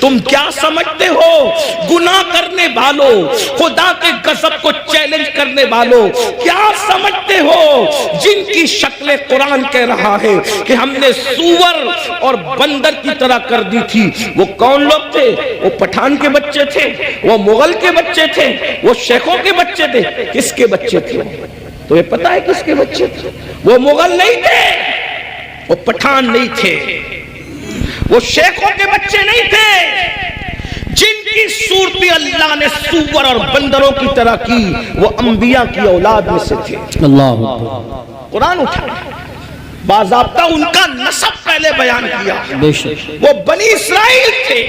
تم کیا سمجھتے ہو گناہ کرنے والوں، خدا کے غضب کو چیلنج کرنے والوں، کیا سمجھتے ہو جن کی شکل قرآن کہہ رہا ہے کہ ہم نے سور اور بندر کی طرح کر دی تھی؟ وہ کون لوگ تھے؟ وہ پٹھان کے بچے تھے، وہ مغل کے بچے تھے، وہ شیخوں کے بچے تھے؟ کس کے بچے تھے؟ تو یہ پتا ہے کس کے بچے تھے؟ وہ مغل نہیں تھے، وہ پٹھان نہیں تھے، وہ شیخوں کے بچے نہیں تھے۔ جن کی صورت اللہ نے سور اور بندروں کی طرح کی وہ انبیاء کی اولاد میں سے تھے۔ اللہ قرآن اٹھا باضابطہ ان کا نسب پہلے بیان کیا۔ بے شک وہ بنی اسرائیل تھے،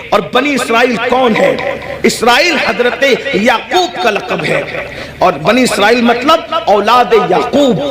اور بنی اسرائیل کون ہے؟ اسرائیل حضرت یعقوب کا لقب ہے، اور بنی اسرائیل مطلب اولاد یعقوب،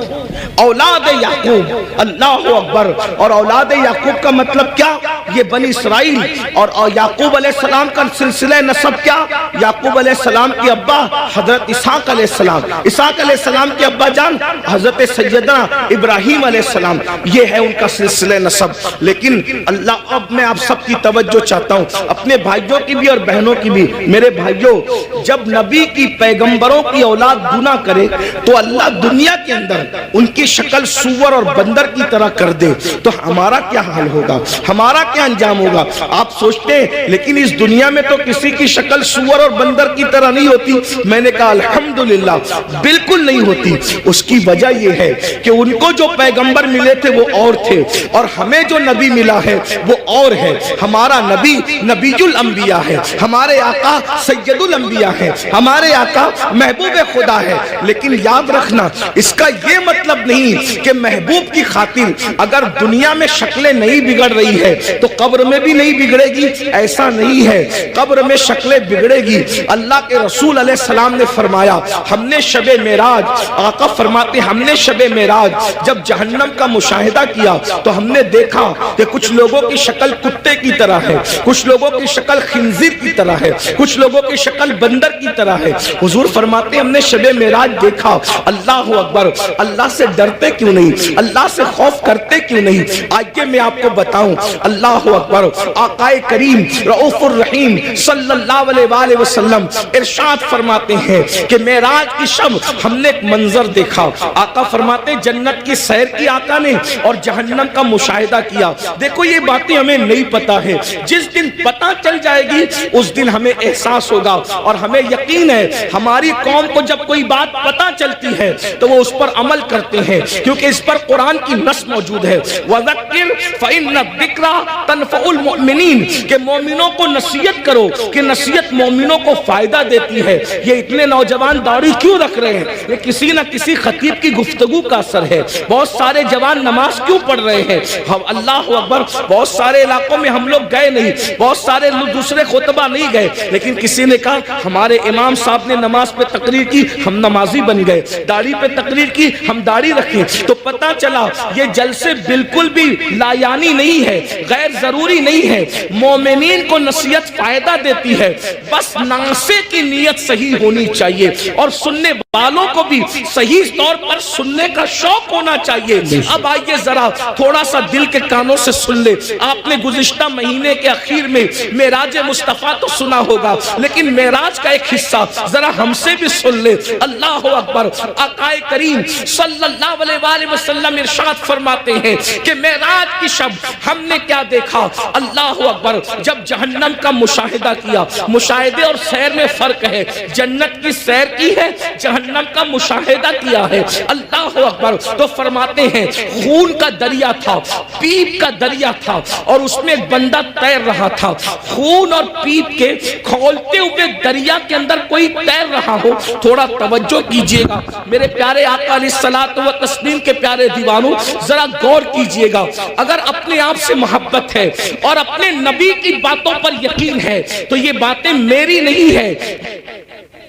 اولاد یعقوب، اللہ اکبر۔ اور اولاد یعقوب کا مطلب کیا؟ یہ بنی اسرائیل اور یعقوب علیہ السلام کا سلسلہ نسب کیا؟ یعقوب علیہ السلام کی ابا حضرت اسحاق علیہ السلام، اسحاق علیہ السلام کی ابا جان حضرت سیدنا ابراہیم علیہ السلام، یہ ہے ان کا سلسلہ نسب۔ لیکن اللہ، اب میں آپ سب کی توجہ چاہتا ہوں، اپنے بھائیوں کی بھی اور بہنوں کی بھی۔ میرے بھائیوں، جب نبی کی پیغمبروں کی اولاد گناہ کرے تو اللہ دنیا کے اندر ان کی شکل سور اور بندر کی طرح کر دے تو ہمارا کیا حال ہوگا، ہمارا کیا انجام ہوگا؟ آپ سوچتے ہیں لیکن اس دنیا میں تو کسی کی شکل سور اور بندر کی طرح نہیں ہوتی۔ میں نے کہا الحمدللہ بالکل نہیں ہوتی۔ اس کی وجہ یہ ہے کہ ان کو جو پیغمبر ملے تھے وہ اور تھے، اور ہمیں جو نبی ملا ہے وہ اور ہے۔ ہمارا نبی نبی الانبیاء ہے، ہمارے آقا سید الانبیاء ہے، ہمارے آقا محبوب خدا ہے۔ لیکن یاد رکھنا، اس کا یہ مطلب نہیں کہ محبوب کی خاطر اگر دنیا میں شکلیں نہیں بگڑ رہی ہے تو قبر میں بھی نہیں بگڑے گی، ایسا نہیں ہے۔ قبر میں شکلیں بگڑے گی۔ اللہ کے رسول علیہ السلام نے فرمایا، ہم نے شب معراج، آقا فرماتے ہم نے شب معراج جب جہنم کا مشاہدہ کیا تو ہم نے دیکھا کہ کچھ لوگوں کی شکل کتے کی طرح ہے، کچھ لوگوں کی شکل خنزیر کی طرح ہے، کچھ لوگوں کی شکل بندر کی طرح ہے۔ حضور فرماتے ہم نے شب معراج دیکھا۔ اللہ اکبر، اللہ سے ڈرتے کیوں نہیں؟ اللہ سے خوف کرتے کیوں نہیں؟ آئیے میں آپ کو بتاؤں۔ اللہ اکبر، آقا کریم رؤوف الرحیم صلی اللہ علیہ وآلہ وسلم ارشاد فرماتے ہیں کہ معراج کی شب ہم نے ایک منظر دیکھا۔ آقا فرماتے جنت کی سیر کی آقا نے اور جہنم کا مشاہدہ کیا۔ دیکھو یہ باتیں ہمیں نہیں پتا ہے، جس دن پتا چل جائے گی اس دن ہمیں احساس ہوگا، اور ہمیں یقین ہے ہماری قوم کو جب کوئی بات پتا چلتی ہے تو وہ اس پر عمل کرتے ہیں، کیونکہ اس پر قرآن کی نص موجود ہے، وَذَكِّرْ فَإِنَّ الذِّكْرَى تَنفَعُ الْمُؤْمِنِينَ، کہ مومنوں کو نصیحت کرو کہ نصیحت مومنوں کو فائدہ دیتی ہے۔ یہ اتنے نوجوان داڑھی کیوں رکھ رہے ہیں؟ یہ کسی نہ کسی خطیب کی گفتگو کا اثر ہے۔ بہت سارے جوان نماز کیوں پڑھ رہے ہیں؟ اللہ اکبر، بہت سارے علاقوں میں ہم لوگ گئے نہیں، بہت سارے دوسرے خطبہ نہیں گئے، لیکن کسی نے کہا ہمارے امام صاحب نے نماز پہ تقریر کی، ہم نمازی بن گئے، داڑھی پہ تقریر کی، ہم داڑھی رکھیں۔ تو پتا چلا یہ جلسے بالکل بھی لایانی نہیں ہے، غیر ضروری نہیں ہے۔ مومنین کو نصیحت فائدہ دیتی ہے، بس ناصح کی نیت صحیح ہونی چاہیے، اور سننے والوں کو بھی صحیح طور پر سننے کا شوق ہونا چاہیے۔ اب آئیے ذرا تھوڑا سا دل کے کانوں سے سن لے۔ آپ نے گزشتہ مہینے کے اخیر میں معراج مصطفیٰ تو سنا ہوگا، لیکن معراج کا ایک حصہ ذرا ہم سے بھی سن لے۔ اللہ اکبر، آقا کریم صلی اللہ علیہ وآلہ وسلم ارشاد فرماتے ہیں کہ معراج کی شب ہم نے کیا دیکھا؟ اللہ اکبر، جب جہنم کا مشاہدہ کیا۔ مشاہدے اور سیر میں فرق ہے، جنت کی سیر کی ہے، جہنم کا مشاہدہ کیا ہے۔ اللہ اکبر، تو فرماتے ہیں خون کا دریا تھا، پیپ کا دریا تھا، اور اس میں ایک بندہ تیر رہا تھا۔ خون اور پیپ کے کھولتے ہوئے دریا کے اندر کوئی تیر رہا ہو، تھوڑا توجہ کیجئے گا میرے پیارے آقا علیہ الصلوۃ والتسلیم کے پیارے دیوانوں، ذرا غور کیجئے گا۔ اگر اپنے آپ سے محبت ہے اور اپنے نبی کی باتوں پر یقین ہے تو یہ باتیں میری نہیں ہے،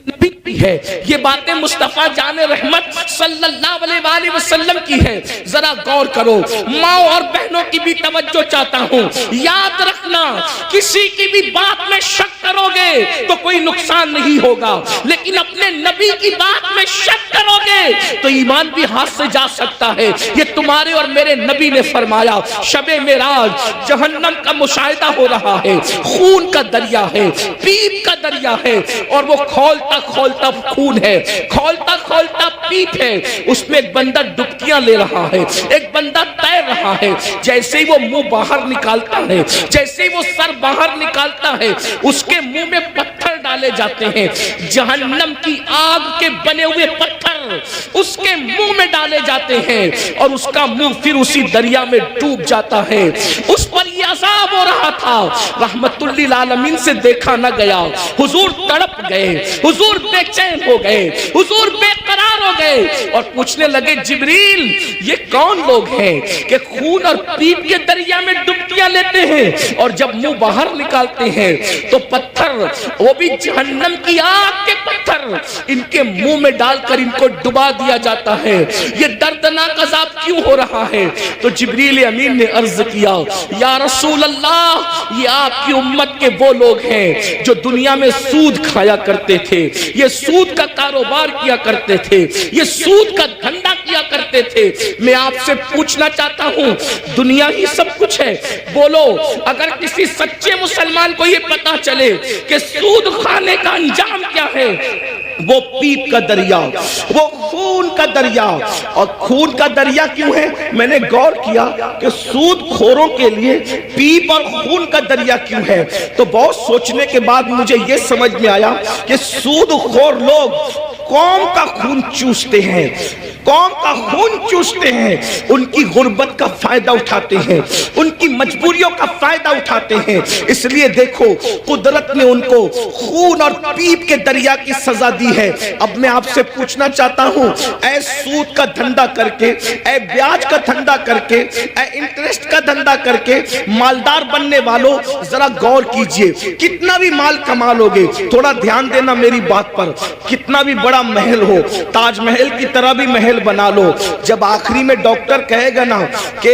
نبی کی ہے، یہ باتیں مصطفیٰ جان رحمت صلی اللہ علیہ وآلہ وسلم کی ہے۔ ذرا غور کرو، ماں اور بہنوں کی بھی توجہ چاہتا ہوں، یاد رکھنا کسی کی بھی بات میں شک کرو گے تو کوئی نقصان نہیں ہوگا، لیکن اپنے نبی کی بات میں شک کرو گے تو ایمان بھی ہاتھ سے جا سکتا ہے۔ یہ تمہارے اور میرے نبی نے فرمایا، شب معراج جہنم کا مشاہدہ ہو رہا ہے، خون کا دریا ہے، پیپ کا دریا ہے، اور وہ کھولتا کھولتا خون ہے، کھولتا کھولتا پیپ ہے، اس میں ایک بندہ ڈبکیاں لے رہا ہے، ایک بندہ تیر رہا ہے۔ جیسے ہی وہ منہ باہر نکالتا ہے، جیسے ہی وہ سر باہر نکالتا ہے، اس کے منہ میں پتھر ڈالے جاتے ہیں، جہنم کی آگ کے بنے ہوئے پتھر اس کے منہ میں ڈالے جاتے ہیں، اور اس کا منہ پھر اسی دریا میں ڈوب جاتا ہے۔ اس پر یہ عذاب ہو رہا تھا، رحمت للعالمین سے دیکھا نہ گیا، حضور تڑپ گئے، حضور بے چین ہو گئے، حضور بے قرار ہو گئے، اور پوچھنے لگے جبریل یہ کون لوگ ہیں کہ خون اور پیپ کے دریا میں ڈبکیاں لیتے ہیں، اور جب منہ باہر نکالتے ہیں تو پتھر، وہ بھی جہنم کی آگ کے پتھر، ان کے منہ میں ڈال کر ان کو ڈبا دیا جاتا ہے۔ یہ دردناک عذاب کیوں ہو رہا ہے؟ تو جبریل امین نے عرض کیا، یا رسول اللہ یہ آپ کی امت کے وہ لوگ ہیں جو دنیا میں سود کھایا کرتے تھے، یہ سود کا کاروبار کیا کرتے تھے، یہ سود کا دھندا کیا کرتے تھے۔ میں آپ سے پوچھنا چاہتا ہوں، دنیا ہی سب کچھ ہے، بولو اگر کسی سچے مسلمان کو یہ پتا چلے کہ سود کھانے کا انجام کیا ہے، وہ پیپ کا دریا، وہ خون کا دریا، اور خون کا دریا کیوں ہے؟ میں نے غور کیا کہ سود خوروں کے لیے پیپ اور خون کا دریا کیوں ہے، تو بہت سوچنے کے بعد مجھے یہ سمجھ میں آیا کہ سود خور لوگ قوم کا خون چوستے ہیں، قوم کا خون چوستے ہیں، ان کی غربت کا فائدہ اٹھاتے ہیں، ان کی مجبوریوں کا فائدہ اٹھاتے ہیں۔ اس لیے دیکھو قدرت نے ان کو خون اور پیپ کے دریا کی سزا دی ہے۔ اب میں آپ سے پوچھنا چاہتا ہوں، اے سود کا دھندا کر کے، اے بیاج کا دھندا کر کے، اے انٹرسٹ کا دھندا کر کے مالدار بننے والوں، ذرا غور کیجئے، کتنا بھی مال کما لوگے، تھوڑا دھیان دینا میری بات پر، کتنا بھی بڑا محل ہو، تاج محل کی طرح بھی محل بنا لو، جب آخری میں ڈاکٹر کہے گا نا کہ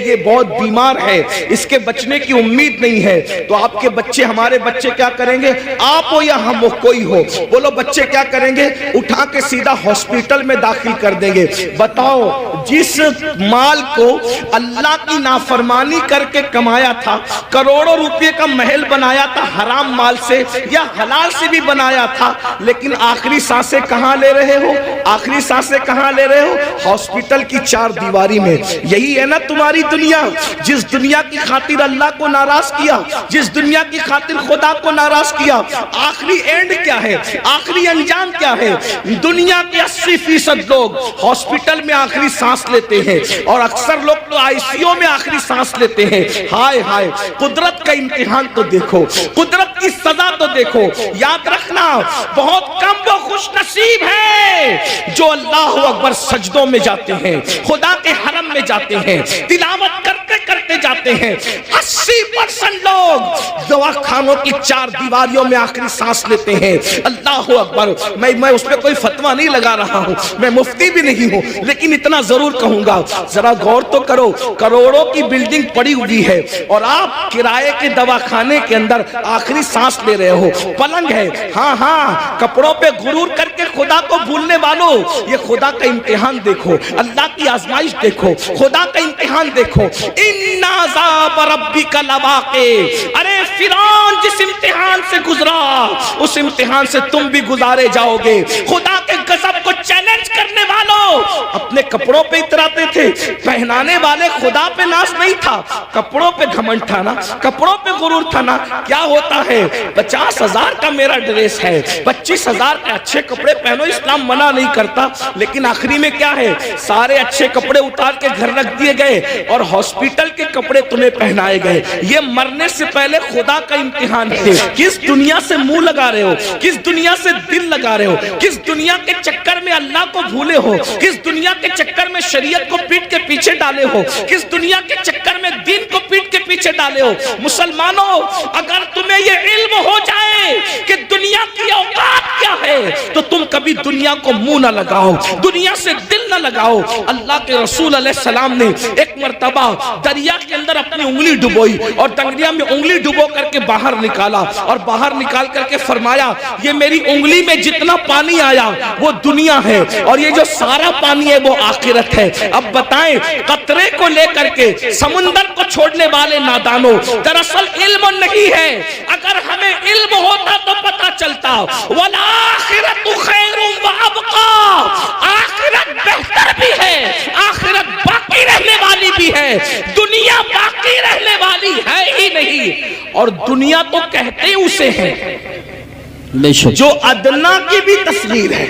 یہ بہت بیمار ہے، اس کے بچنے کی امید نہیں ہے، تو آپ کے بچے، ہمارے بچے کیا کریں گے؟ آپ ہو یا ہم ہو، کوئی ہو، بولو بچے کیا کریں گے؟ اٹھا کے سیدھا ہاسپٹل میں داخل کر دیں گے۔ بتاؤ جس مال کو اللہ کی نافرمانی کر کے کمایا تھا، کروڑوں روپے کا محل بنایا تھا حرام مال سے یا حلال سے بھی بنایا تھا، لیکن آخری سانسیں کہاں لے رہے ہو؟ آخری سانسیں کہاں لے رہے ہو؟ ہاسپٹل کی چار دیواری میں۔ یہی ہے نا تمہاری دنیا، جس دنیا کی خاطر اللہ کو ناراض کیا، جس دنیا کی خاطر خدا کو ناراض کیا، آخری اینڈ کیا ہے؟ آخری انجام کیا ہے؟ دنیا کے 80% لوگ ہاسپٹل میں آخری سانس لیتے ہیں، اور اکثر لوگ تو آئی سی یو میں آخری سانس لیتے ہیں۔ ہائے ہائے، قدرت کا امتحان تو دیکھو، قدرت کی سزا تو دیکھو۔ یاد رکھنا بہت کم وہ خوش نصیب ہے جو اللہ اکبر سجدوں میں جاتے ہیں، خدا کے حرم میں جاتے ہیں، تلاوت کرتے کرتے جاتے ہیں۔ 80% لوگ دوا خانوں کی چار دیواریوں میں آخری سانس لیتے ہیں۔ اللہ اکبر، میں اس پہ کوئی فتویٰ نہیں لگا رہا ہوں، میں مفتی بھی نہیں ہوں، لیکن اتنا ضرور کہوں گا، ذرا غور تو کرو، کروڑوں کی بلڈنگ پڑی ہوئی ہے اور آپ کرائے کے دواخانے کے اندر آخری سانس لے رہے ہو۔ پلنگ ہے، ہاں ہاں، کپڑوں پہ غرور کر کے خدا کو بھولنے والوں، یہ خدا کا امتحان دیکھو، اللہ کی آزمائش دیکھو، خدا کا امتحان دیکھو۔ ان عذاب ربک لواقع، ارے فرعون جس امتحان سے گزرا اس امتحان سے تم بھی گزارے جاؤ گے۔ خدا کے غضب کو چیلنج کرنے والوں اپنے کپڑوں پہ اتراتے تھے، پہنانے والے خدا پہ ناز نہیں تھا، کپڑوں پہ گھمنڈ تھا نا، کپڑوں پہ غرور تھا نا۔ کیا ہوتا ہے؟ 50,000 کا میرا ڈریس ہے، 25,000 کے اچھے کپڑے پہنو، اسلام منع نہیں کرتا، لیکن آخری میں کیا ہے؟ سارے اچھے کپڑے اتار کے گھر رکھ دیے گئے اور ہاسپٹل کے کپڑے تمہیں پہنائے گئے۔ یہ مرنے سے پہلے خدا کا امتحان ہے۔ کس دنیا سے منہ لگا رہے ہو؟ کس دنیا سے دل لگا رہے ہو؟ کس دنیا کے چکر میں اللہ کو بھولے ہو؟ کس دنیا کے چکر میں شریعت کو پیٹ کے پیچھے ڈالے ہو؟ کس دنیا کے چکر میں دین کو پیٹ کے پیچھے ڈالے ہو؟ مسلمانوں، اگر تمہیں یہ علم ہو جائے کہ دنیا کی اوقات کیا ہے، تو تم کبھی دنیا کو منہ نہ لگاؤ, دنیا سے دل نہ لگاؤ. اللہ کے رسول علیہ السلام نے ایک مرتبہ دریا کے اندر اپنی انگلی ڈبوئی اور دریا میں انگلی ڈبو کر کے باہر نکالا, اور باہر نکال کر کے فرمایا یہ میری انگلی میں جتنا پانی آیا وہ دنیا ہے, اور یہ جو سارا پانی ہے وہ آخرت ہے. اب بتائیں قطرے کو لے کر کے سمندر کو چھوڑنے والے نادانوں, دراصل علم نہیں ہے. اگر ہمیں علم ہوتا تو پتا چلتا والآخرت خیر وابقا, آخرت بہتر بھی ہے, آخرت باقی رہنے والی بھی ہے, دنیا باقی رہنے والی ہے ہی نہیں. اور دنیا تو کہتے اسے ہیں جو ادنا کی بھی تصویر ہے,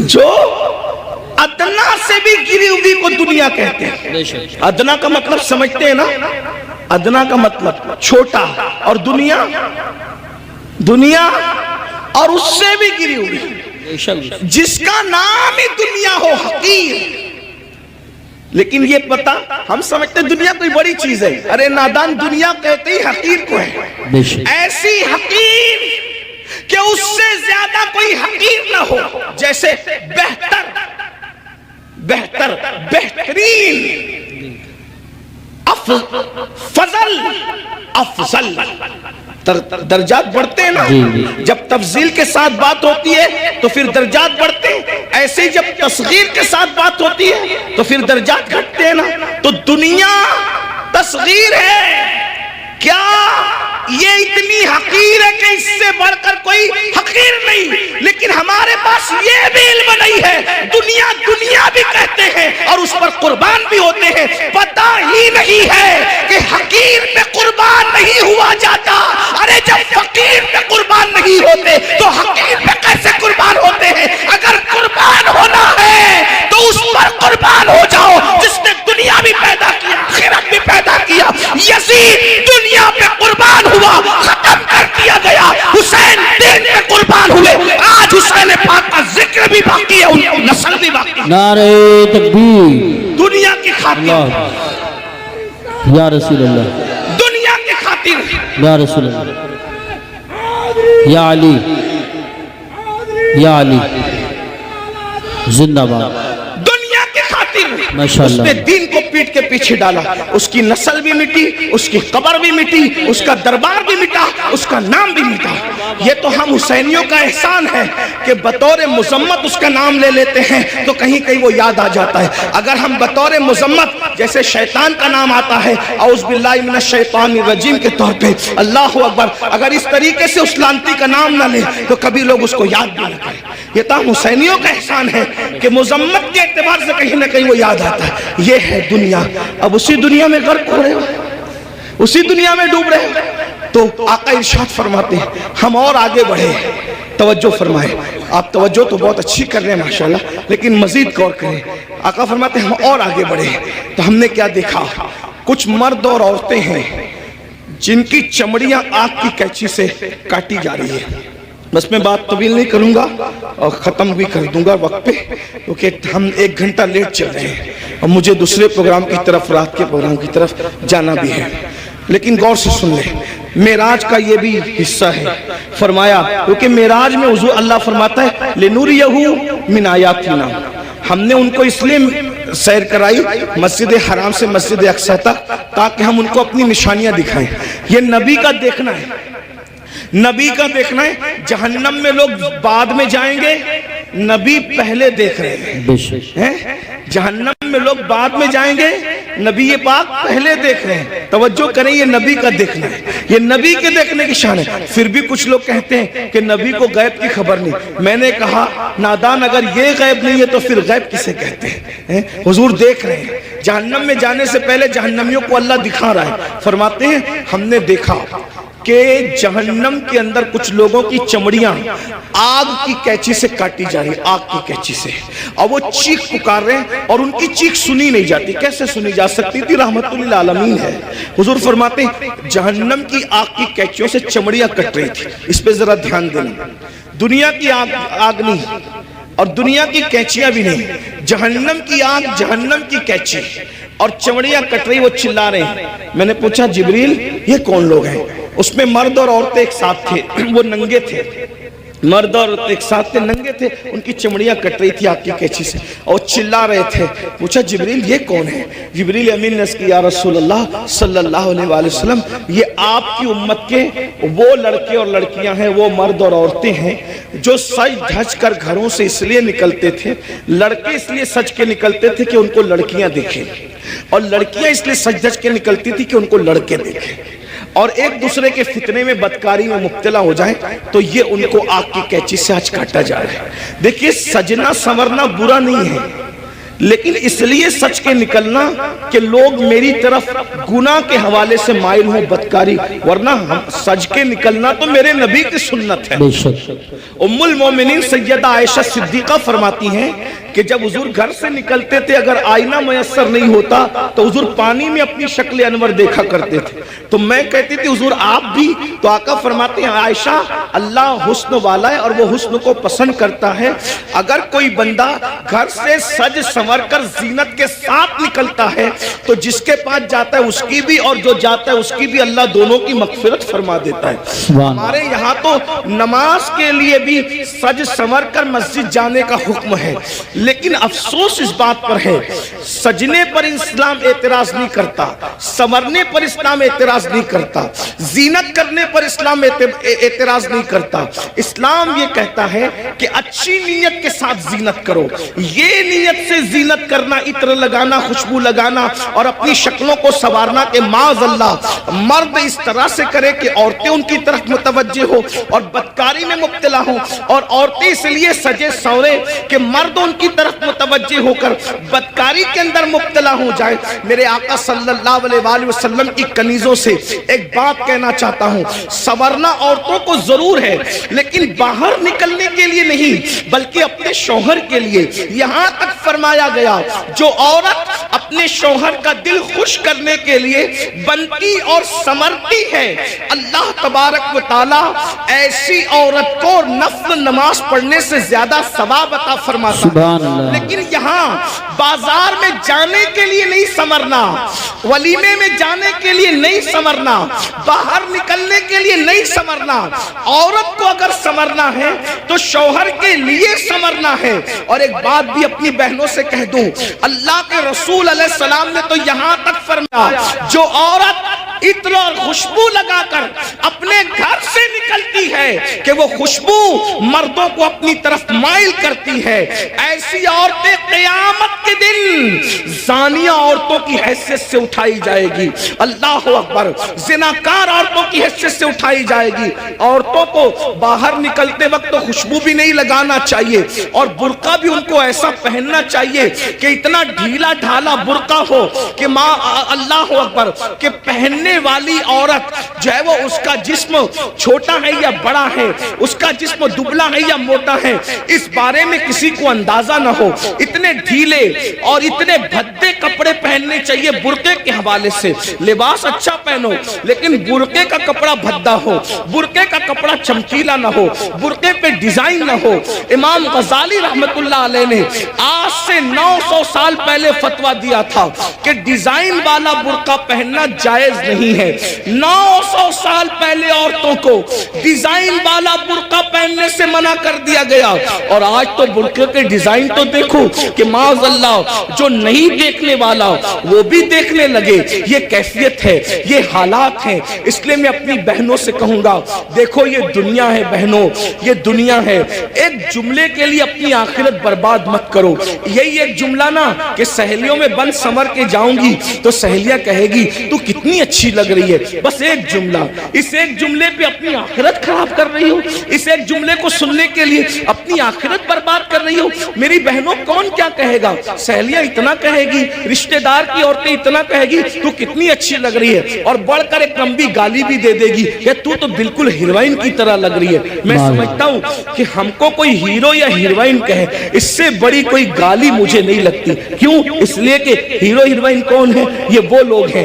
جو ادنا سے بھی گری ہوئی کو دنیا کہتے ہیں. ادنا کا مطلب سمجھتے ہیں نا, ادنا کا مطلب چھوٹا, اور دنیا دنیا اور اس سے بھی گری ہوئی. جس کا نام ہی دنیا ہو حقیر. لیکن یہ پتا ہم سمجھتے دنیا کوئی بڑی چیز ہے, ارے نادان دنیا کہتے ہی حقیر کو ہے. ایسی حقیر کہ اس سے زیادہ کوئی حقیر نہ ہو, جیسے بہتر بہتر بہترین, فضل افضل. درجات بڑھتے ہیں نا, جب تفضیل کے ساتھ بات ہوتی ہے تو پھر درجات بڑھتے ہیں, ایسے ہی جب تصغیر کے ساتھ بات ہوتی ہے تو پھر درجات گھٹتے ہیں نا. تو دنیا تصغیر ہے کیا, یہ اتنی حقیر ہے کہ اس سے بڑھ کر کوئی حقیر نہیں. لیکن ہمارے پاس یہ بھی علم نہیں ہے, دنیا دنیا بھی کہتے ہیں اور اس پر قربان بھی ہوتے ہیں. پتہ ہی نہیں ہے کہ حقیر پہ قربان نہیں ہوا جاتا. ارے جب فقیر پہ قربان نہیں ہوتے تو حقیر پہ کیسے قربان ہوتے ہیں؟ اگر قربان ہونا ہے تو اس پر قربان ہو جاؤ جس نے دنیا بھی پیدا کیا, آخرت بھی پیدا کیا. یزید دنیا پہ قربان ہوا, ختم کر دیا گیا. حسین دین پہ قربان ہوئے, آج حسین پاک کا ذکر بھی باقی ہے, ان کی نسل بھی باقی ہے. نعرہ تکبیر دنیا کی خاطر, یا رسول اللہ, دنیا کی خاطر, یا رسول اللہ, یا علی, یا علی زندہ باد. دنیا کی خاطر ماشاءاللہ. اس نے دین کو پیٹ کے پیچھے ڈالا, اس کی نسل بھی مٹی, اس کی قبر بھی مٹی, اس کا دربار بھی مٹا, اس کا نام بھی مٹا. یہ تو ہم حسینیوں کا احسان ہے کہ بطور مذمت اس کا نام لے لیتے ہیں تو کہیں کہیں وہ یاد آ جاتا ہے. اگر ہم بطور مذمت جیسے شیطان کا نام آتا ہے اعوذ باللہ من الشیطان الرجیم کے طور پہ, اللہ اکبر, اگر اس طریقے سے اس لانتی کا نام نہ لے تو کبھی لوگ اس کو یاد بھی نہ کریں. یہ تو ہم حسینیوں کا احسان ہے کہ مذمت کے اعتبار سے کہیں نہ کہیں وہ یاد آتا ہے. یہ ہے دنیا. اب اسی دنیا میں غرق ہو رہے ہو, اسی دنیا میں ڈوب رہے ہو. تو آقا ارشاد فرماتے ہیں ہم اور آگے بڑھے. توجہ فرمائے, آپ توجہ تو بہت اچھی کر رہے ہیں ماشاءاللہ, لیکن مزید غور کریں. آقا فرماتے ہیں ہم اور آگے بڑھے تو ہم نے کیا دیکھا, کچھ مرد اور عورتیں ہیں جن کی چمڑیاں آگ کی کینچی سے کاٹی جا رہی ہے. بس میں بات طویل نہیں کروں گا اور ختم بھی کر دوں گا وقت پہ, کیونکہ ہم 1 گھنٹہ لیٹ چل رہے ہیں اور مجھے دوسرے پروگرام کی طرف, رات کے پروگرام کی طرف جانا بھی ہے. لیکن غور سے سن لیں, معراج کا یہ بھی حصہ ہے. فرمایا کیونکہ معراج میں حضور اللہ فرماتا ہے لِنُرِيَهُ مِنْ آیَاتِنَا, ہم نے ان کو اس لیے سیر کرائی مسجد حرام سے مسجد اقصی تک تاکہ ہم ان کو اپنی نشانیاں دکھائیں. یہ نبی کا دیکھنا ہے, نبی کا دیکھنا ہے. جہنم میں لوگ بعد میں جائیں گے, نبی پہلے دیکھ رہے ہیں. جہنم میں لوگ بعد میں جائیں گے, نبی پاک پہلے دیکھ رہے ہیں. توجہ کریں, یہ نبی کا دیکھنا ہے, یہ نبی کے دیکھنے کی شان ہے. پھر بھی کچھ لوگ کہتے ہیں کہ نبی کو غیب کی خبر نہیں. میں نے کہا نادان, اگر یہ غیب نہیں ہے تو پھر غیب کسے کہتے ہیں؟ حضور دیکھ رہے ہیں. جہنم میں جانے سے پہلے جہنمیوں کو اللہ دکھا رہا ہے. فرماتے ہیں ہم نے دیکھا کہ جہنم کے اندر کچھ لوگوں کی چمڑیاں آگ کی کینچی سے کاٹی جا رہی, آگ کی کینچی سے, اور وہ چیخ پکار رہے ہیں اور ان کی چیخ سنی نہیں جاتی. کیسے سنی جا سکتی تھی؟ رحمت للعالمین ہے. حضور فرماتے ہیں جہنم کی آگ کی کینچیوں سے چمڑیاں کٹ رہی تھی. اس پہ ذرا دھیان دینا, دنیا کی آگ نہیں اور دنیا کی کینچیاں بھی نہیں, جہنم کی آگ, جہنم کی کینچی اور چمڑیاں کٹ رہی. وہ چلا رہے ہیں. میں نے پوچھا جبریل یہ کون لوگ ہیں؟ اس میں مرد اور عورتیں ایک ساتھ تھے، وہ ننگے تھے، مرد اور عورتیں ایک ساتھ تھے، ننگے تھے، ان کی چمڑیاں کٹ رہی تھی آگ کی قینچی سے اور چلا رہے تھے۔ پوچھا جبریل یہ کون ہے؟ جبریل امین نے کہا یا رسول اللہ صلی اللہ علیہ وآلہ وسلم، یہ آپ کی امت کے وہ لڑکے اور لڑکیاں ہیں، وہ مرد اور عورتیں ہیں جو سج دھج کر گھروں سے اس لیے نکلتے تھے، لڑکے اس لیے سج کے نکلتے تھے کہ ان کو لڑکیاں دیکھیں، اور لڑکیاں اس لیے سج دھج کے نکلتی تھی کہ ان کو لڑکے دیکھیں، اور ایک دوسرے کے فتنے میں بدکاری میں مبتلا ہو جائیں تو یہ ان کو آگ کی قینچی سے آج کاٹا جا رہا ہے۔ دیکھیے سجنا سنورنا برا نہیں ہے، لیکن اس لیے سچ کے نکلنا کہ لوگ میری طرف گناہ کے حوالے سے مائل ہوں، بدکاری، ورنہ سج کے نکلنا تو میرے نبی کی سنت ہے۔ ام المومنین سیدہ عائشہ صدیقہ فرماتی ہیں کہ جب حضور گھر سے نکلتے تھے اگر آئینہ میسر نہیں ہوتا تو حضور پانی میں اپنی شکل انور دیکھا کرتے تھے، تو میں کہتی تھی حضور آپ بھی؟ تو آقا فرماتے ہیں عائشہ اللہ حسن والا ہے اور وہ حسن کو پسند کرتا ہے، اگر کوئی بندہ گھر سے سج سنور کر زینت کے ساتھ نکلتا ہے تو جس کے پاس جاتا ہے اس کی بھی اور جو جاتا ہے اس کی بھی اللہ دونوں کی مغفرت فرما دیتا ہے۔ ہمارے یہاں تو نماز کے لیے بھی سج سنور کر مسجد جانے کا حکم ہے، لیکن افسوس اس بات پر ہے سجنے پر اسلام اعتراض نہیں کرتا، سنورنے پر اسلام اعتراض نہیں کرتا، زینت کرنے پر اسلام اعتراض نہیں کرتا۔ اسلام یہ کہتا ہے کہ اچھی نیت کے ساتھ زینت کرو، یہ نیت سے زینت کرنا، عطر لگانا، خوشبو لگانا اور اپنی شکلوں کو سنوارنا کہ معاذ اللہ مرد اس طرح سے کرے کہ عورتیں ان کی طرف متوجہ ہو اور بدکاری میں مبتلا ہوں، اور عورتیں اس لیے سجے سورے کہ مرد ان کی طرف متوجہ ہو کر بدکاری کے اندر مبتلا ہو جائے۔ میرے آقا صلی اللہ علیہ وآلہ وسلم کی کنیزوں سے ایک بات کہنا چاہتا ہوں، سنورنا عورتوں کو ضرور ہے لیکن باہر نکلنے کے لیے نہیں بلکہ اپنے شوہر کے لیے۔ یہاں تک فرمایا گیا جو عورت اپنے شوہر کا دل خوش کرنے کے لیے بنتی اور سنورتی ہے، اللہ تبارک و تعالی ایسی عورت کو نفل نماز پڑھنے سے زیادہ ثواب عطا فرماتا ہے۔ لیکن یہاں بازار میں جانے کے لیے نہیں سنورنا، ولیمے میں جانے کے لیے نہیں سنورنا، باہر نکلنے کے لیے نہیں سنورنا، عورت کو اگر سنورنا ہے تو شوہر کے لیے سنورنا ہے۔ اور ایک بات بھی اپنی بہنوں سے کہہ دوں، اللہ کے رسول علیہ السلام نے تو یہاں تک فرمایا جو عورت عطر اور خوشبو لگا کر اپنے گھر سے نکلتی ہے کہ وہ خوشبو مردوں کو اپنی طرف مائل کرتی ہے، ایسی عورتیں قیامت کے دن زانیہ عورتوں کی حیثیت سے اٹھائی جائے گی۔ اللہ اکبر، زناکار عورتوں کی حیثیت سے اٹھائی جائے گی۔ عورتوں کو باہر نکلتے وقت تو خوشبو بھی نہیں لگانا چاہیے اور برقع بھی ان کو ایسا پہننا چاہیے کہ اتنا ڈھیلا ڈھالا برقع ہو کہ ماں اللہ اکبر کہ پہننے والی عورت جو ہے وہ اس کا جسم چھوٹا ہے یا بڑا ہے، اس کا جسم دبلا ہے یا موٹا ہے، اس بارے میں کسی کو اندازہ نہ ہو۔ اتنے ڈھیلے اور اتنے بھدے کپڑے پہننے چاہیے برقعے کے حوالے سے۔ لباس اچھا پہنو لیکن برقعے کا کپڑا بھدا ہو، برقعے کا کپڑا چمکیلا نہ ہو، برقعے پہ ڈیزائن نہ ہو۔ امام غزالی رحمت اللہ علیہ نے آج سے 900 سال پہلے فتویٰ دیا تھا کہ ڈیزائن والا برقع پہننا جائز نہیں ہے۔ 900 سال پہلے عورتوں کو ڈیزائن والا برقع پہننے سے منع کر دیا گیا، اور آج تو برقعے کے ڈیزائن تو دیکھو کہ معاذ اللہ جو نہیں دیکھنے والا وہ بھی دیکھنے لگے۔ یہ کیفیت ہے، یہ حالات ہیں۔ اس لیے میں اپنی بہنوں سے کہوں گا دیکھو یہ دنیا ہے بہنوں، یہ دنیا ہے، ایک جملے کے لیے اپنی آخرت برباد مت کرو۔ یہی ایک جملہ نا کہ سہیلیوں میں بند سمر کے جاؤں گی تو سہیلیاں کہے گی تو کتنی اچھی لگ رہی ہے، بس ایک جملہ، اس ایک جملے پہ اپنی آخرت خراب کر رہی ہو، اس ایک جملے کو سننے کے لیے اپنی آخرت برباد کر رہی ہو۔ میری بہنوں کون کیا کہے گا؟ سہیلیاں اتنا کہے گی، رشتہ دار کی عورتیں اتنا کہے گی تو کتنی اچھی لگ رہی ہے، اور بڑھ کر ایک لمبی گالی بھی دے دے گی کہ تو بالکل ہیروئن کی طرح لگ رہی ہے۔ میں سمجھتا ہوں کہ ہم کو کوئی ہیرو یا ہیروئن کہے اس سے بڑی کوئی گالی مجھے نہیں لگتی۔ کیوں؟ اس لیے کہ ہیرو ہیروئن کون ہے؟ یہ وہ لوگ ہیں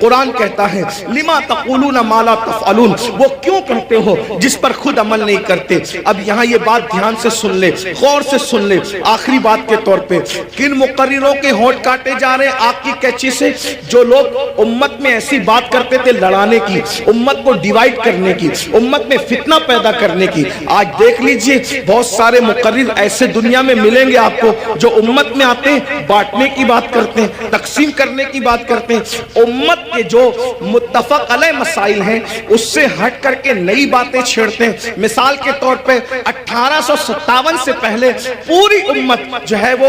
قرآن کہتا ہے لما تقولون ما لا تفعلون، وہ کیوں کرتے ہو جس پر خود عمل نہیں کرتے۔ اب یہاں یہ بات دھیان سے سن لے، غور سے سن لے، آخری بات کے طور پہ کن مقرروں کے ہونٹ کاٹے جا رہے ہیں آگ کی کیچی سے؟ جو لوگ امت میں ایسی بات کرتے تھے لڑانے کی، امت کو ڈیوائیڈ کرنے کی، امت میں فتنہ پیدا کرنے کی، آج دیکھ لیجئے بہت سارے مقرر ایسے دنیا میں ملیں گے آپ کو جو امت میں آتے ہیں بانٹنے کی بات کرتے ہیں، تقسیم کرنے کی بات کرتے ہیں، امت کے جو متفق علیہ مسائل ہیں اس سے ہٹ کر کے نئی باتیں چھیڑتے ہیں۔ مثال کے طور پہ 1857 سے پہلے پوری امت جو ہے وہ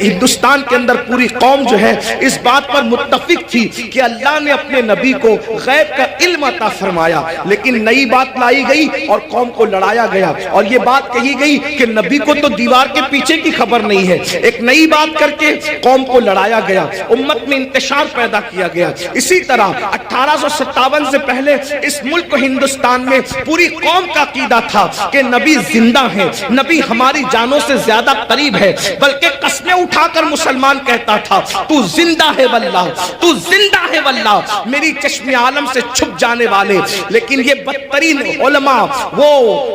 ہندوستان کے اندر پوری قوم جو ہے اس بات پر متفق تھی کہ اللہ نے اپنے نبی کو غیب کا علم عطا فرمایا، لیکن نئی بات لائی گئی اور قوم کو لڑایا گیا، اور یہ بات کہی گئی کہ نبی کو تو دیوار کے پیچھے کی خبر نہیں ہے، ایک نئی بات کر کے قوم کو لڑایا گیا، امت میں انتشار پیدا کیا گیا۔ اسی طرح 1857 سے پہلے اس ملک ہندوستان میں پوری قوم کا عقیدہ تھا کہ نبی زندہ ہے، نبی ہماری جانوں سے زیادہ قریب ہے، بلکہ قسمیں اٹھا کر مسلمان کہتا تھا تو زندہ ہے واللہ، تو زندہ ہے واللہ، میری چشم عالم سے چھپ جانے والے۔ لیکن یہ بدترین علماء، وہ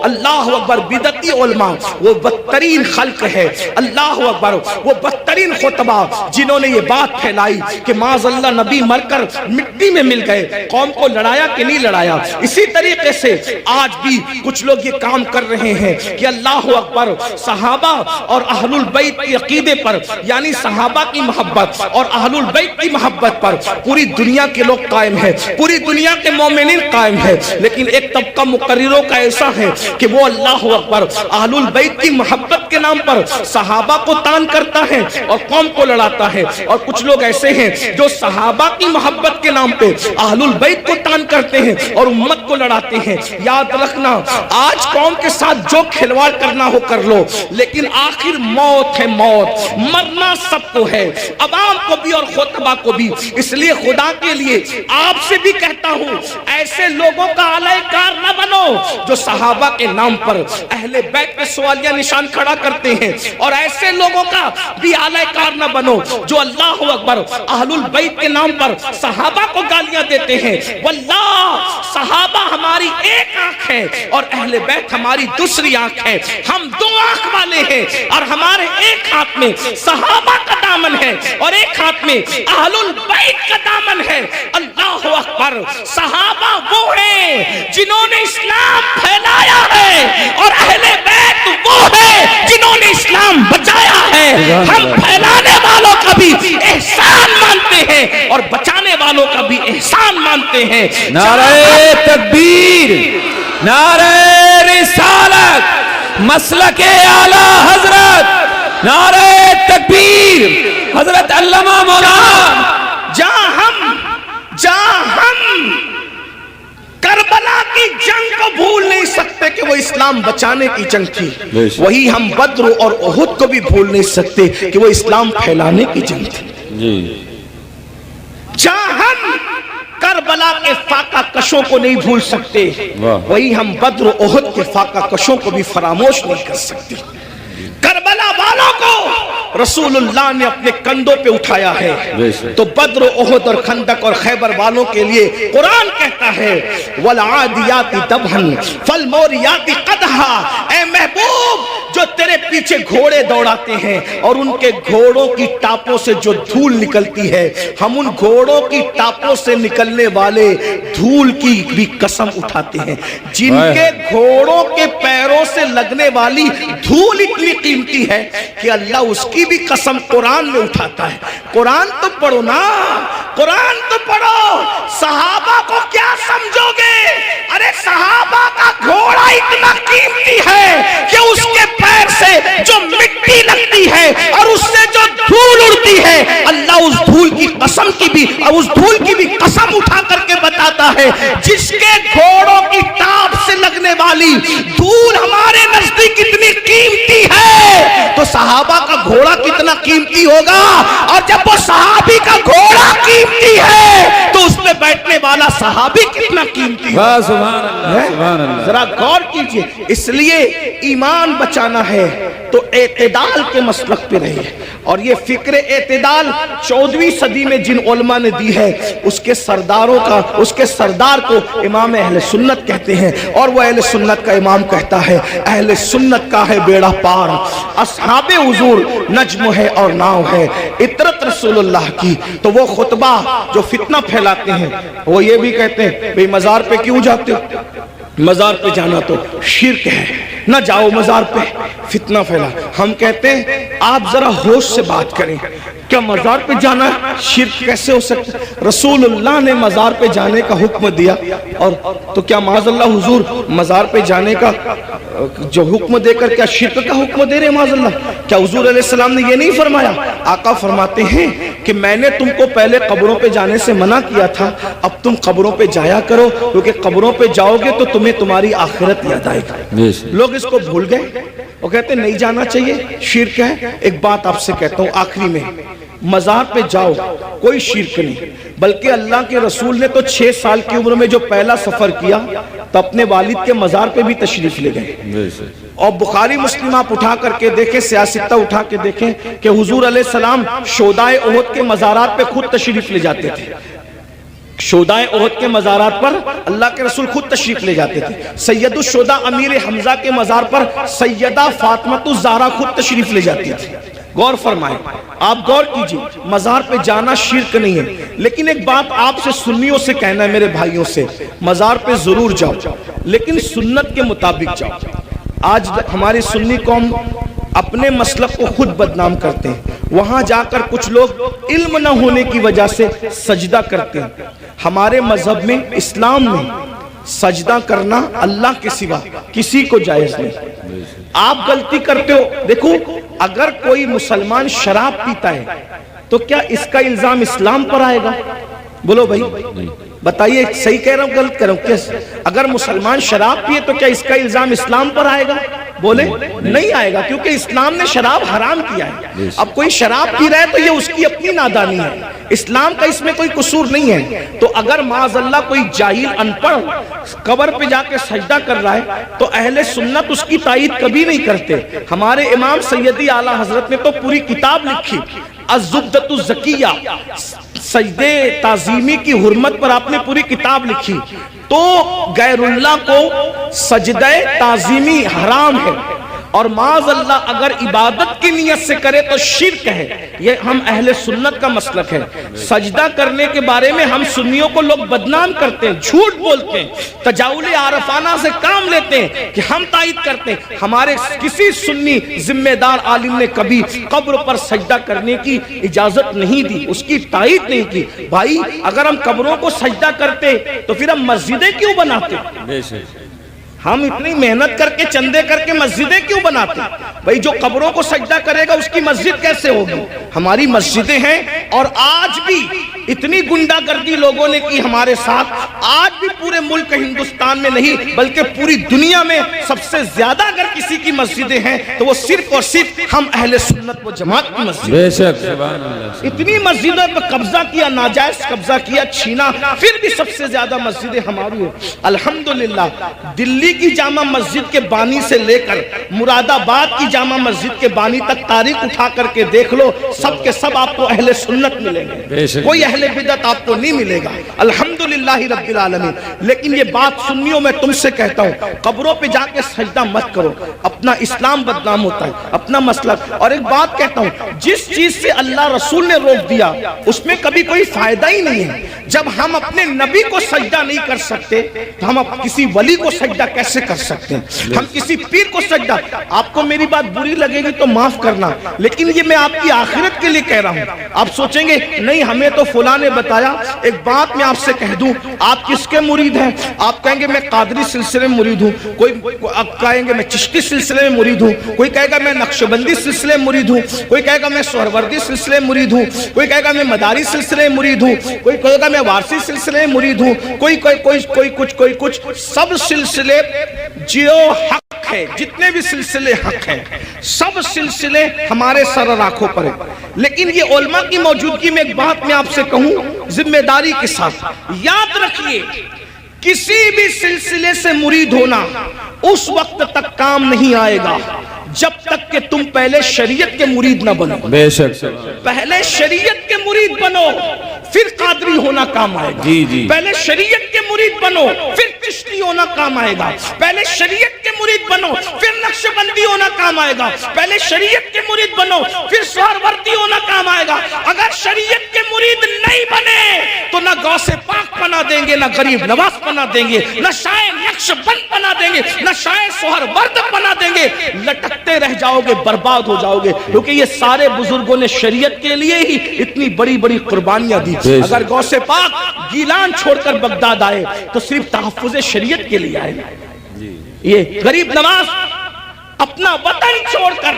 اللہ اکبر بدعتی علماء، وہ بدترین خلق ہے، اللہ اکبر، وہ بدترین خطبہ جنہوں نے یہ بات پھیلائی کہ معاذ اللہ نبی مر کر مٹی میں مل گئے، قوم کو لڑایا کہ نہیں لڑایا۔ اسی طریقے سے آج بھی کچھ لوگ یہ کام کر رہے ہیں کہ اللہ اکبر صحابہ اور اہل البیت کی عقیدے پر، یعنی صحابہ کی محبت اور اہل البیت کی محبت پر پوری دنیا کے لوگ قائم ہیں، پوری دنیا کے مومنین قائم ہیں، لیکن ایک طبقہ مقرروں کا ایسا ہے کہ وہ اللہ اکبر اہل البیت کی محبت کے نام پر صحابہ کو تان کرتا ہے اور قوم کو لڑاتا ہے، اور کچھ لوگ ایسے ہیں جو صحابہ کی محبت کے نام پہ اہل البیت کو تان کرتے ہیں اور امت کو لڑاتے ہیں۔ یاد رکھنا آج قوم کے ساتھ جو کھلواڑ کرنا ہو کر لو، لیکن آخر موت ہے، موت، مرنا سب کو ہے، عوام کو بھی اور خطبہ کو بھی۔ اس لیے خدا کے لیے آپ سے بھی کہتا ہوں ایسے لوگوں کا علیہ کار نہ بنو جو صحابہ کے نام پر اہل بیت پہ سوالیہ نشان کھڑا کرتے ہیں، اور ایسے لوگوں کا بھی علیہ کار نہ بنو جو اللہ اکبر اہل البیت کے نام پر صحابہ کو گالیاں دیتے ہیں۔ واللہ صحابہ ہماری ایک آنکھ ہے اور اہل بیت ہماری دوسری آنکھ ہے، ہم دو آنکھ والے ہیں، اور ہمارے ایک ہاتھ میں صحابہ کا دامن ہے اور ایک ہاتھ میں اہل البیت کا دامن ہے۔ اللہ اکبر، صحابہ وہ ہیں جنہوں نے اسلام پھیلایا ہے، اور اہل بیت وہ ہیں جنہوں نے اسلام بچایا ہے۔ ہم پھیلانے والوں کا بھی احسان مانتے ہیں اور بچانے والوں کا بھی احسان مانتے ہیں۔ نعرہ تکبیر، نعرہ رسالت، مسلک اعلی حضرت، نعرہ تکبیر، حضرت علامہ مولانا۔ جہاں ہم کربلا کی جنگ کو بھول نہیں سکتے کہ وہ اسلام بچانے کی جنگ تھی، وہی ہم بدر اور احد کو بھی بھول نہیں سکتے کہ وہ اسلام پھیلانے کی جنگ تھی۔ جہاں ہم کربلا کے فاقہ کشوں کو نہیں بھول سکتے، وہی ہم بدر و احد کے فاقہ کشوں کو بھی فراموش نہیں کر سکتے۔ کربلا والوں کو رسول اللہ نے اپنے کندھوں پہ اٹھایا ہے، تو بدر و احد اور خندق اور خیبر والوں کے لیے قرآن کہتا ہے وَالْعَادِيَاتِ دَبْحًا فَالْمُورِيَاتِ قَدْحًا۔ اے محبوب، جو تیرے پیچھے گھوڑے دوڑاتے ہیں اور ان کے گھوڑوں کی ٹاپوں سے جو دھول نکلتی ہے، ہم ان گھوڑوں کی ٹاپوں سے نکلنے والے دھول کی بھی قسم اٹھاتے ہیں۔ جن کے گھوڑوں کے پیروں سے لگنے والی دھول اتنی قیمتی ہے کہ اللہ اس کی بھی قسم قرآن میں اٹھاتا ہے۔ قرآن تو پڑھو نا، قرآن تو پڑھو۔ صحابہ کو کیا سمجھو گے؟ ارے صحابہ کا گھوڑا اتنا قیمتی ہے کہ اس کے پیر سے جو مٹی لگتی ہے اور اس سے جو دھول اڑتی ہے، اللہ اس دھول کی قسم کی بھی اور اس دھول کی بھی قسم اٹھا کر کے بتاتا ہے جس کے گھوڑوں کی ٹاپ سے لگنے والی دھول ہمارے نزدیک اتنی قیمتی ہے تو صحابہ کا گھوڑا کتنا قیمتی ہوگا، اور جب وہ صحابی کا گھوڑا قیمتی ہے تو اس میں بیٹھنے والا صحابی کتنا قیمتی ہے۔ سبحان اللہ، سبحان اللہ۔ ذرا غور کیجئے، اس لیے ایمان بچانا ہے تو اعتدال کے مسلک پہ رہیے، اور یہ فکر اعتدال 14ویں صدی میں جن علماء نے دی ہے اس کے سردار کو امام اہل سنت کہتے ہیں، اور وہ اہل سنت کا امام کہتا ہے اہل سنت کا ہے بیڑا پار، اصحاب حضور نجم ہے اور ناؤ ہے، اطرت رسول اللہ کی۔ تو وہ خطبہ جو فتنہ پھیلاتے ہیں وہ یہ بھی کہتے ہیں بھئی مزار پہ کیوں جاتے ہو؟ مزار پہ جانا تو شرک ہے، نہ جاؤ مزار پہ، فتنہ پھیلا۔ ہم کہتے ہیں آپ ذرا ہوش سے بات کریں، کیا مزار پہ جانا شرک کیسے ہو سکتا ہے؟ رسول اللہ نے مزار پہ جانے کا حکم دیا، اور تو کیا معاذ اللہ حضور مزار پہ جانے کا جو حکم دے کر کیا شرک کا حکم دے رہے معاذ اللہ؟ کیا حضور علیہ السلام نے یہ نہیں فرمایا؟ آقا فرماتے ہیں کہ میں نے تم کو پہلے قبروں پہ جانے سے منع کیا تھا، اب تم قبروں پہ جایا کرو، کیونکہ قبروں پہ جاؤ گے تو تمہیں تمہاری آخرت یاد آئے گی۔ لوگ اس کو بھول گئے، وہ کہتے ہیں نہیں جانا چاہیے، شرک ہے۔ ایک بات آپ سے کہتا ہوں آخری میں، مزار پہ جاؤ کوئی شرک نہیں، بلکہ اللہ کے رسول نے تو 6 سال کی عمر میں جو پہلا سفر کیا تو اپنے والد کے مزار پہ بھی تشریف لے گئے۔ اور بخاری مسلم آپ اٹھا کر کے دیکھیں، سیاستہ اٹھا کے دیکھیں کہ حضور علیہ السلام شہدائے احد کے مزارات پہ خود تشریف لے جاتے تھے۔ شہدائے احد کے مزارات پر اللہ کے رسول خود تشریف لے جاتے تھے۔ سید الشہداء امیر حمزہ کے مزار پر سیدہ فاطمہ الزہرا خود تشریف لے جاتی تھی۔ غور فرمائیں، آپ غور کیجئے، مزار پہ جانا شرک نہیں ہے، لیکن ایک بات آپ سے سنیوں سے کہنا ہے، میرے بھائیوں سے، مزار پہ ضرور جاؤ لیکن سنت کے مطابق جاؤ۔ آج ہماری سنی قوم اپنے مسلک کو خود بدنام کرتے ہیں، وہاں جا کر کچھ لوگ علم نہ ہونے کی وجہ سے سجدہ کرتے ہیں۔ ہمارے مذہب میں، اسلام میں سجدہ کرنا اللہ کے سوا کسی کو جائز نہیں۔ آپ غلطی کرتے ہو، دیکھو اگر کوئی مسلمان شراب پیتا ہے تو کیا اس کا الزام اسلام پر آئے گا؟ بولو بھائی، بتائیے صحیح کہہ رہا ہوں غلط کہہ رہا ہوں؟ اگر مسلمان شراب پیے تو کیا اس کا الزام اسلام پر آئے گا؟ بولے نہیں آئے گا، کیونکہ اسلام نے شراب حرام کیا ہے۔ اب کوئی شراب پی رہا ہے تو یہ اس کی اپنی نادانی ہے، اسلام کا اس میں کوئی قصور نہیں ہے۔ تو اگر معاذ اللہ کوئی جاہل ان پڑھ قبر پہ جا کے سجدہ کر رہا ہے تو اہل سنت اس کی تائید کبھی نہیں کرتے۔ ہمارے امام سیدی اعلیٰ حضرت نے تو پوری کتاب لکھی، الزبدۃ الزکیہ، سجدے تعظیمی کی حرمت پر آپ نے پوری کتاب لکھی۔ تو غیر اللہ کو سجدہ تعظیمی حرام ہے، اور معاذ اللہ اگر عبادت کی نیت سے کرے تو شرک ہے۔ یہ ہم اہل سنت کا مسلک ہے۔ سجدہ کرنے کے بارے میں ہم سنیوں کو لوگ بدنام کرتے ہیں، جھوٹ بولتے ہیں، تجاؤل عارفانہ سے کام لیتے ہیں کہ ہم تائید کرتے ہیں۔ ہمارے کسی سنی ذمہ دار عالم نے کبھی قبر پر سجدہ کرنے کی اجازت نہیں دی، اس کی تائید نہیں کی۔ بھائی اگر ہم قبروں کو سجدہ کرتے تو پھر ہم مسجدیں کیوں بناتے؟ ہم اتنی محنت کر کے چندے کر کے مسجدیں کیوں بناتے؟ بھئی جو قبروں کو سجدہ کرے گا اس کی مسجد کیسے ہوگی؟ ہماری مسجدیں ہیں، اور آج بھی اتنی گنڈا گردی لوگوں نے کی ہمارے ساتھ، آج بھی پورے ملک ہندوستان میں نہیں بلکہ پوری دنیا میں سب سے زیادہ اگر کسی کی مسجدیں ہیں تو وہ صرف اور صرف ہم اہل سنت و جماعت کی مسجد۔ بے شک، سبحان اللہ۔ اتنی مسجدوں پر قبضہ کیا، ناجائز قبضہ کیا، چھینا، پھر بھی سب سے زیادہ مسجدیں ہماری ہیں۔ الحمدللہ دلی کی جامع مسجد کے بانی سے لے کر مراد آباد کی جامع مسجد کے بانی تک تاریخ اٹھا کر کے دیکھ لو، سب کے سب آپ کو اہل سنت ملیں گے، کوئی اہل بدعت آپ کو نہیں ملے گا، الحمدللہ رب العالمین۔ لیکن یہ بات سنیوں میں تم سے کہتا ہوں، قبروں پہ جا کے سجدہ مت کرو، اپنا اسلام بدنام ہوتا ہے، اپنا مسلک۔ اور ایک بات کہتا ہوں، جس چیز سے اللہ رسول نے روک دیا اس میں کبھی کوئی فائدہ ہی نہیں ہے۔ جب ہم اپنے نبی کو سجدہ نہیں کر سکتے تو ہم کسی ولی کو سجدہ کیسے کر سکتے ہیں؟ ہم کسی پیر کو سجدہ، آپ کو میری بات بری لگے گی تو معاف کرنا، لیکن یہ میں آپ کی آخرت کے لیے کہہ رہا ہوں۔ آپ سوچیں گے نہیں ہمیں تو فلاں نے بتایا۔ ایک بات میں آپ سے کہہ دوں، آپ کس کے مرید ہیں؟ آپ کہیں گے میں قادری سلسلے میں مرید ہوں، کوئی کہیں گے میں چشتی سلسلے میں مرید ہوں، کوئی کہے گا میں نقشبندی سلسلے میں مرید ہوں، کوئی کہے گا میں سہروردی سلسلے میں مرید ہوں، کوئی کہے گا میں مداری سلسلے میں مرید ہوں، کوئی کہے گا میں وارسی سلسلے میں مرید ہوں، کوئی کچھ۔ سب سلسلے جو حق ہے، جتنے بھی سلسلے حق ہیں، سب سلسلے ہمارے سر آنکھوں پر ہیں۔ لیکن یہ علماء کی موجودگی میں ایک بات میں آپ سے کہوں ذمہ داری کے ساتھ، یاد رکھیے کسی بھی سلسلے سے مرید ہونا اس وقت تک کام نہیں آئے گا جب تک کہ تم پہلے شریعت کے مرید نہ بنو. بے شک. پہلے شریعت کے مرید بنو پھر قادری ہونا کام آئے گا. جی جی. پہلے شریعت کے مرید بنو پھر چشتی ہونا کام آئے گا. پہلے شریعت کے مرید بنو پھر نقش بندی ہونا کام آئے گا. پہلے شریعت کے مرید بنو پھر سہروردی ہونا کام آئے گا. اگر شریعت کے مرید نہیں بنے تو نہ غوث پاک بنا دیں گے، نہ غریب نواز بنا دیں گے، نہ شاعر نقش بند بنا دیں گے، نہ شاعر سہرورد بنا دیں گے. لٹکتے رہ جاؤ گے، برباد ہو جاؤ گے. کیونکہ یہ سارے بزرگوں نے شریعت کے لیے ہی اتنی بڑی بڑی قربانیاں دی. اگر غوث پاک گیلان چھوڑ کر بغداد آئے تو صرف تحفظ شریعت کے لیے آئے. یہ غریب نواز اپنا وطن چھوڑ کر،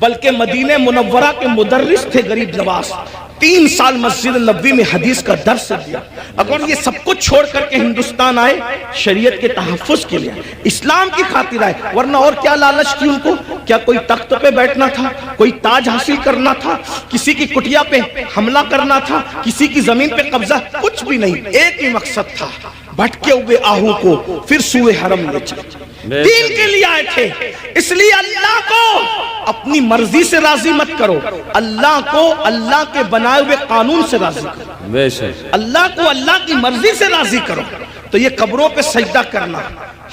بلکہ مدینہ منورہ کے مدرس تھے غریب نواز، 3 سال مسجد نبوی میں حدیث کا درس دیا. اگر یہ سب کچھ چھوڑ کر کے ہندوستان آئے شریعت کے تحفظ کے لیے، اسلام کی خاطر آئے. ورنہ اور کیا لالچ تھی ان کو؟ کیا کوئی تخت پہ بیٹھنا تھا؟ کوئی تاج حاصل کرنا تھا؟ کسی کی کٹیا پہ حملہ کرنا تھا؟ کسی کی زمین پہ قبضہ؟ کچھ بھی نہیں. ایک ہی مقصد تھا، بھٹکے ہوئے آہو کو پھر سوئے حرم لے چلے. دین کے لیے آئے تھے. اس لیے اللہ کو اپنی مرضی سے راضی مت کرو، اللہ کو اللہ کے بنائے ہوئے قانون سے راضی کرو. بے شک. اللہ کو اللہ کی مرضی سے راضی کرو. تو یہ قبروں پہ سجدہ کرنا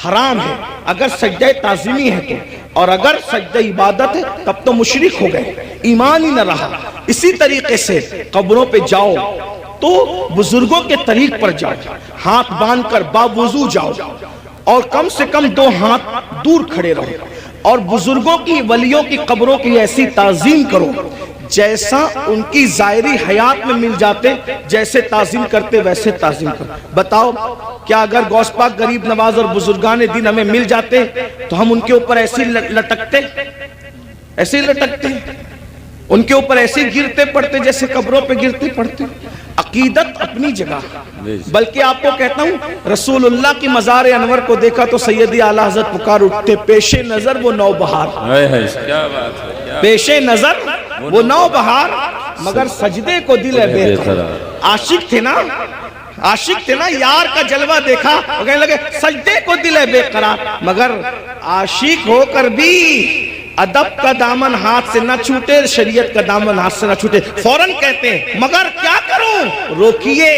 حرام ہے اگر سجدہ تعظیمی ہے تو، اور اگر سجدہ عبادت ہے تب تو مشرک ہو گئے، ایمان ہی نہ رہا. اسی طریقے سے قبروں پہ جاؤ تو بزرگوں کے طریق پر جاؤ، ہاتھ باندھ کر باوضو جاؤ، اور کم سے کم 2 ہاتھ دور کھڑے رہو، اور بزرگوں کی ولیوں کی قبروں کی ایسی تعظیم کرو جیسا ان کی ظاہری حیات میں مل جاتے. جیسے تعظیم کرتے ویسے تعظیم کرو. بتاؤ کیا اگر غوث پاک غریب نواز اور بزرگان دین ہمیں مل جاتے تو ہم ان کے اوپر ایسے لٹکتے؟ ایسے لٹکتے؟ ان کے اوپر ایسے گرتے پڑتے جیسے قبروں پہ گرتے پڑتے؟ عقیدت اپنی جگہ. بلکہ آپ کو کہتا ہوں، رسول اللہ کی مزار انور کو دیکھا تو سیدی اعلیٰ حضرت پکار اٹھتے، پیش نظر وہ نو بہار. پیش نظر وہ نو بہار، مگر سجدے کو دل ہے بے قرار. عاشق تھے نا، عاشق تھے نا، یار کا جلوہ دیکھا کہنے لگے سجدے کو دل ہے بے قرار. مگر عاشق ہو کر بھی ادب کا دامن ہاتھ سے نہ چھوٹے، شریعت کا دامن ہاتھ سے نہ چھوٹے. فوراً کہتے ہیں مگر کیا کروں؟ روکیے،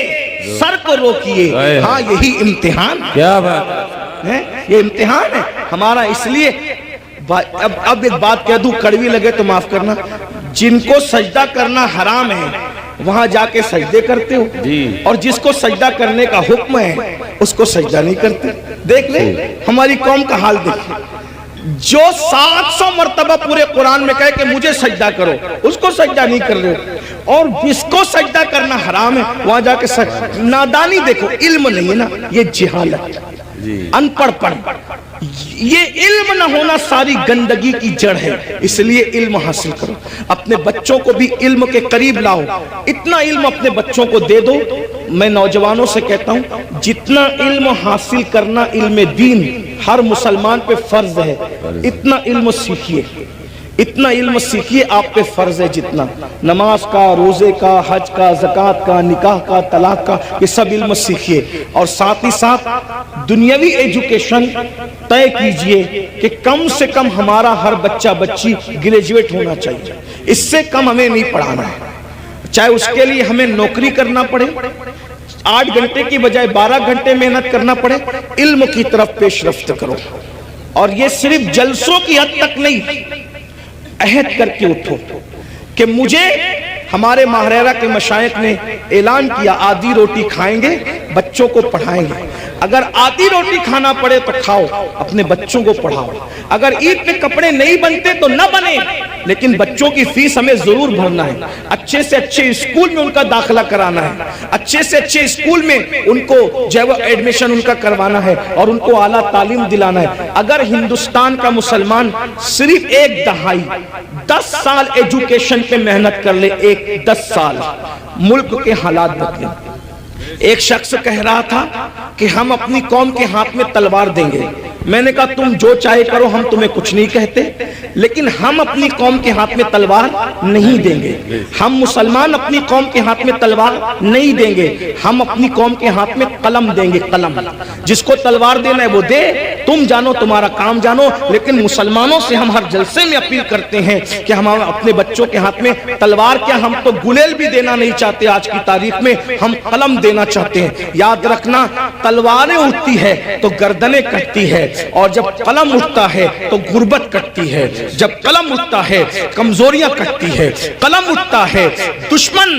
سر کو روکیے. ہاں یہی امتحان. کیا بات ہے؟ یہ امتحان ہے ہمارا. اس لیے اب ایک بات کہہ دوں، کڑوی لگے تو معاف کرنا. جن کو سجدہ کرنا حرام ہے وہاں جا کے سجدے کرتے ہو، اور جس کو سجدہ کرنے کا حکم ہے اس کو سجدہ نہیں کرتے. دیکھ لیں ہماری قوم کا حال دیکھیں. جو 700 مرتبہ پورے قرآن میں کہے کہ مجھے سجدہ کرو، اس کو سجدہ نہیں کر رہے ہو. اور جس کو سجدہ کرنا حرام ہے وہاں جا کے نادانی دیکھو. علم نہیں ہے نا، یہ جہالت، ان پڑھ پڑھ. یہ علم نہ ہونا ساری گندگی کی جڑ ہے. اس لیے علم حاصل کرو، اپنے بچوں کو بھی علم کے قریب لاؤ. اتنا علم اپنے بچوں کو دے دو. میں نوجوانوں سے کہتا ہوں جتنا علم حاصل کرنا علم دین ہر مسلمان پہ فرض ہے، اتنا علم سیکھیے. اتنا علم سیکھیے، آپ پہ فرض ہے جتنا. نماز کا، روزے کا، حج کا، زکوٰۃ کا، نکاح کا، طلاق کا، یہ سب علم سیکھیے. اور ساتھ ہی ساتھ دنیاوی ایجوکیشن طے کیجئے کہ کم سے کم ہمارا ہر بچہ بچی گریجویٹ ہونا چاہیے. اس سے کم ہمیں نہیں پڑھانا ہے. چاہے اس کے لیے ہمیں نوکری کرنا پڑے، 8 گھنٹے کی بجائے 12 گھنٹے محنت کرنا پڑے. علم کی طرف پیش رفت کرو. اور یہ صرف جلسوں کی حد تک نہیں، عہد کر کے اٹھو کہ مجھے، ہمارے ماہرہ کے مشائخ نے اعلان کیا آدھی روٹی کھائیں گے، بچوں کو پڑھائیں گے. اگر آدھی روٹی کھانا پڑے تو کھاؤ، اپنے بچوں کو پڑھاؤ. اگر عید پہ کپڑے نہیں بنتے تو نہ بنے، لیکن بچوں کی فیس ہمیں ضرور بھرنا ہے. اچھے سے اچھے اسکول میں ان کا داخلہ کرانا ہے، اچھے سے اچھے اسکول میں ان کو جو ہے ایڈمیشن ان کا کروانا ہے، اور ان کو اعلیٰ تعلیم دلانا ہے. اگر ہندوستان کا مسلمان صرف 1 دہائی 10 سال ایجوکیشن پہ محنت کر لے، 10 سال، ملک کے حالات بدلیں. ایک شخص کہہ رہا تھا کہ ہم اپنی قوم کے ہاتھ میں تلوار دیں گے، میں نے کہا تم جو چاہے کرو، ہم تمہیں کچھ نہیں کہتے، لیکن ہم اپنی قوم کے ہاتھ میں تلوار نہیں دیں گے۔ ہم مسلمان اپنی قوم کے ہاتھ میں تلوار نہیں دیں گے، ہم اپنی قوم کے ہاتھ میں قلم دیں گے۔ قلم، جس کو تلوار دینا ہے وہ دے، تم جانو، تمہارا کام جانو۔ لیکن مسلمانوں سے ہم ہر جلسے میں اپیل کرتے ہیں کہ ہم اپنے بچوں کے ہاتھ میں تلوار کیا، ہم تو گلیل بھی دینا نہیں چاہتے آج کی تاریخ میں، ہم قلم دینا چاہتے ہیں۔ یاد رکھنا، تلواریں اٹھتی ہے تو گردنیں کٹتی ہے، اور جب قلم اٹھتا ہے تو غربت کٹتی ہے۔ جب قلم اٹھتا ہے کمزوریاں کٹتی ہے، قلم اٹھتا ہے دشمن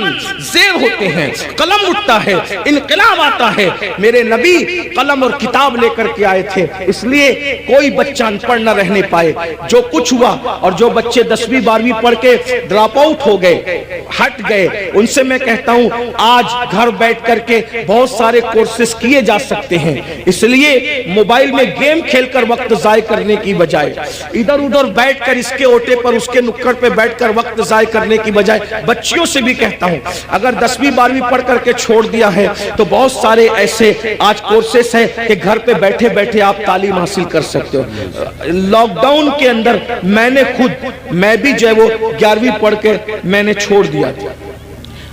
زیر ہوتے ہیں، قلم اٹھتا ہے انقلاب آتا ہے۔ میرے نبی قلم اور کتاب لے کر کے آئے تھے، اس لیے کوئی بچہ ان پڑھ نہ رہنے پائے۔ جو کچھ ہوا، اور جو بچے 10ویں 12ویں پڑھ کے ڈراپ آؤٹ ہو گئے، ہٹ گئے، ان سے میں کہتا ہوں آج گھر بیٹھ کر کے بہت سارے کورسز کیے جا سکتے ہیں۔ اس لیے موبائل میں گیم کھیل کر وقت ضائع کرنے کی بجائے، ادھر ادھر بیٹھ کر اس کے اوٹے پر اس کے نکڑ پہ بیٹھ کر وقت ضائع کرنے کی بجائے، بچیوں سے بھی کہتا ہوں اگر 10ویں 12ویں پڑھ کر کے چھوڑ دیا ہے تو بہت سارے ایسے آج کورسز ہیں کہ گھر پہ بیٹھے بیٹھے آپ تعلیم حاصل کر سکتے ہو۔ لاک ڈاؤن کے اندر میں بھی جو ہے وہ 11ویں پڑھ کے میں نے چھوڑ دیا تھا۔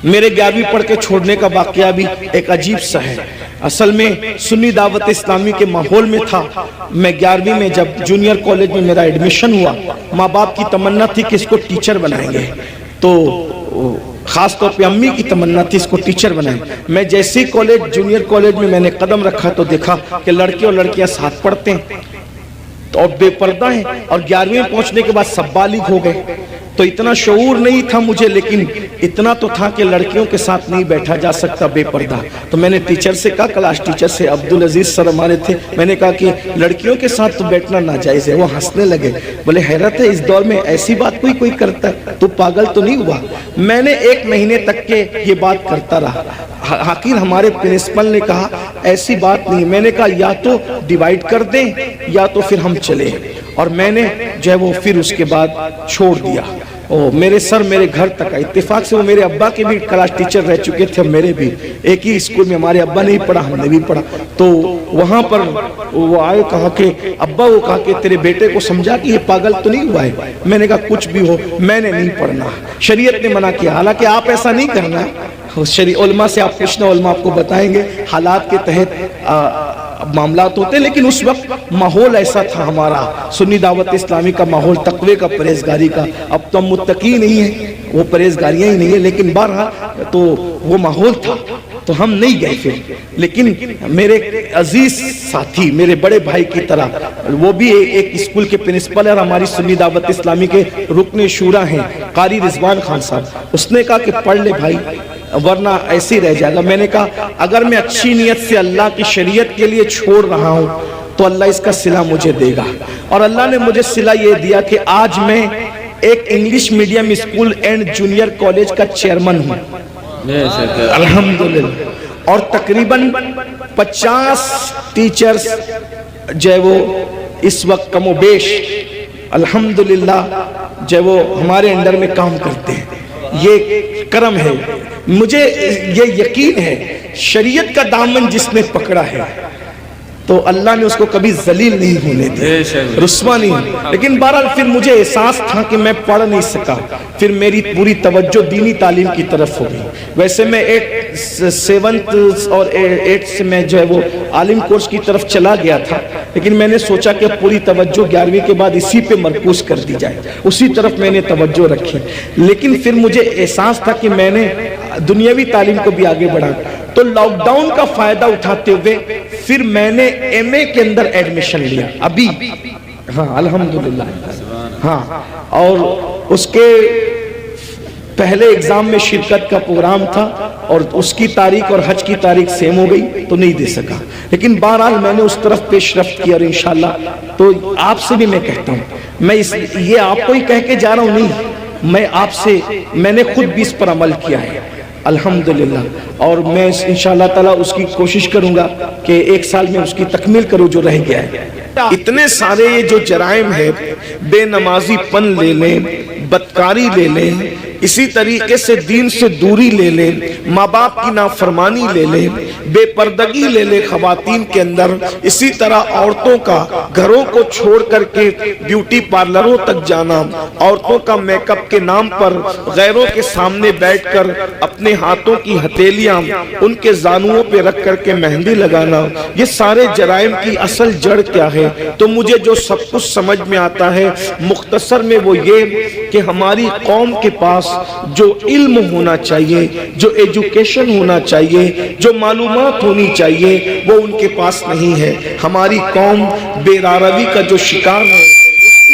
میرے 11ویں پڑھ کے چھوڑنے کا واقعہ بھی ایک عجیب سا ہے۔ اصل میں سنی دعوت اسلامی کے ماحول میں تھا۔ میں 11ویں میں جب جونیئر کالج میں میرا ایڈمیشن ہوا، ماں باپ کی تمنا تھی کہ اس کو ٹیچر بنائیں گے، تو خاص طور پہ امی کی تمنا تھی اس کو ٹیچر بنائیں۔ میں جیسے ہی جونیئر کالج میں نے قدم رکھا تو دیکھا کہ لڑکے اور لڑکیاں ساتھ پڑھتے ہیں اور بے پردہ ہیں، اور 11ویں پہنچنے کے بعد سب بالغ ہو گئے۔ تو اتنا شعور نہیں تھا مجھے، لیکن اتنا تو تھا کہ لڑکیوں کے ساتھ نہیں بیٹھا جا سکتا بے پردہ۔ تو میں نے ٹیچر سے کہا، کلاس ٹیچر سے، عبدالعزیز سر ہمارے تھے، میں نے کہا کہ لڑکیوں کے ساتھ تو بیٹھنا ناجائز ہے۔ وہ ہنسنے لگے، بولے حیرت ہے اس دور میں ایسی بات کوئی کرتا ہے، تو پاگل تو نہیں ہوا؟ میں نے 1 مہینے تک کے یہ بات کرتا رہا۔ آخر ہمارے پرنسپل نے کہا ایسی بات نہیں۔ میں نے کہا یا تو ڈیوائیڈ کر دیں یا تو پھر ہم چلیں، اور میں نے جو ہے وہ پھر اس کے بعد چھوڑ دیا۔ میرے سر میرے گھر تک آئے، اتفاق سے وہ میرے ابا کے بھی کلاس ٹیچر رہ چکے تھے، میرے بھی ایک ہی اسکول میں، ہمارے ابا نے ہی پڑھا، ہم نے بھی پڑھا۔ تو وہاں پر وہ آئے، کہا کہ ابا، وہ کہا کہ تیرے بیٹے کو سمجھا کہ یہ پاگل تو نہیں ہوا ہے؟ میں نے کہا کچھ بھی ہو میں نے نہیں پڑھنا، شریعت نے منع کیا۔ حالانکہ آپ ایسا نہیں کرنا، علماء سے آپ پوچھنا، علماء آپ کو بتائیں گے حالات کے تحت معاملات ہوتے ہیں، لیکن اس وقت ماحول ایسا تھا ہمارا سنی دعوت اسلامی کا ماحول، تقوی کا، پرہیزگاری کا۔ اب تو ہم متقی نہیں ہیں، وہ پرہیزگاریاں ہی نہیں ہیں، لیکن بہرحال تو وہ ماحول تھا، تو ہم نہیں گئے پھر۔ لیکن میرے عزیز ساتھی، میرے بڑے بھائی کی طرح، وہ بھی ایک اسکول کے پرنسپل ہے اور ہماری سنی دعوت اسلامی کے رکن شورا ہیں، قاری رضوان خان صاحب، اس نے کہا کہ پڑھ لے بھائی ورنہ ایسے ہی رہ جائے گا۔ میں نے کہا اگر میں اچھی نیت سے اللہ کی شریعت کے لیے چھوڑ رہا ہوں تو اللہ اس کا صلہ مجھے دے گا، اور اللہ نے مجھے صلہ یہ دیا کہ آج میں ایک English medium school and junior college کا چیئرمین ہوں، الحمدللہ، اور تقریباً 50 ٹیچرز جو ہے وہ اس وقت کم و بیش الحمدللہ جو ہے وہ ہمارے انڈر میں کام کرتے ہیں۔ یہ کرم ہے، مجھے یہ یقین ہے شریعت کا دامن جس نے پکڑا ہے تو اللہ نے اس کو کبھی ذلیل نہیں ہونے دیا، رسوا نہیں۔ لیکن بہرحال پھر مجھے احساس تھا کہ میں پڑھ نہیں سکا، پھر میری پوری توجہ دینی تعلیم کی طرف ہو گئی۔ ویسے میں 7th اور 8th سے میں جو ہے وہ عالم کورس کی طرف چلا گیا تھا، لیکن میں نے سوچا کہ پوری توجہ 11ویں کے بعد اسی پہ مرکوز کر دی جائے، اسی طرف میں نے توجہ رکھی۔ لیکن پھر مجھے احساس تھا کہ میں نے دنیاوی تعلیم کو بھی آگے بڑھا، تو لاک ڈاؤن کا فائدہ اٹھاتے ہوئے پھر میں نے ایم اے کے اندر ایڈمیشن لیا ابھی، ہاں الحمدللہ، ہاں، اور اس کے پہلے اگزام میں شرکت کا پروگرام تھا اور اس کی تاریخ اور حج کی تاریخ سیم ہو گئی تو نہیں دے سکا، لیکن بہرحال میں نے اس طرف پیش رفت کی، اور انشاءاللہ تو آپ سے بھی میں کہتا ہوں، میں یہ آپ کو ہی کہہ کے جا رہا ہوں نہیں، میں آپ سے، میں نے خود بھی اس پر عمل کیا ہے الحمدللہ، اور میں انشاءاللہ تعالیٰ اس کی کوشش کروں گا کہ 1 سال میں اس کی تکمیل کروں جو رہ گیا ہے۔ اتنے سارے یہ جو جرائم ہے، بے نمازی پن لے لیں، بدکاری لے لیں، اسی طریقے سے دین سے دوری لے لیں، ماں باپ کی نافرمانی لے لیں، بے پردگی لے لیں خواتین کے اندر، اسی طرح عورتوں کا گھروں کو چھوڑ کر کے بیوٹی پارلروں تک جانا، عورتوں کا میک اپ کے نام پر غیروں کے سامنے بیٹھ کر اپنے ہاتھوں کی ہتھیلیاں ان کے زانوؤں پہ رکھ کر کے مہندی لگانا، یہ سارے جرائم کی اصل جڑ کیا ہے؟ تو مجھے جو سب کچھ سمجھ میں آتا ہے مختصر میں وہ یہ کہ ہماری قوم کے پاس جو علم ہونا چاہیے، جو ایجوکیشن ہونا چاہیے، جو معلومات ہونی چاہیے، وہ ان کے پاس نہیں ہے۔ ہماری قوم بے راروی کا جو شکار ہے،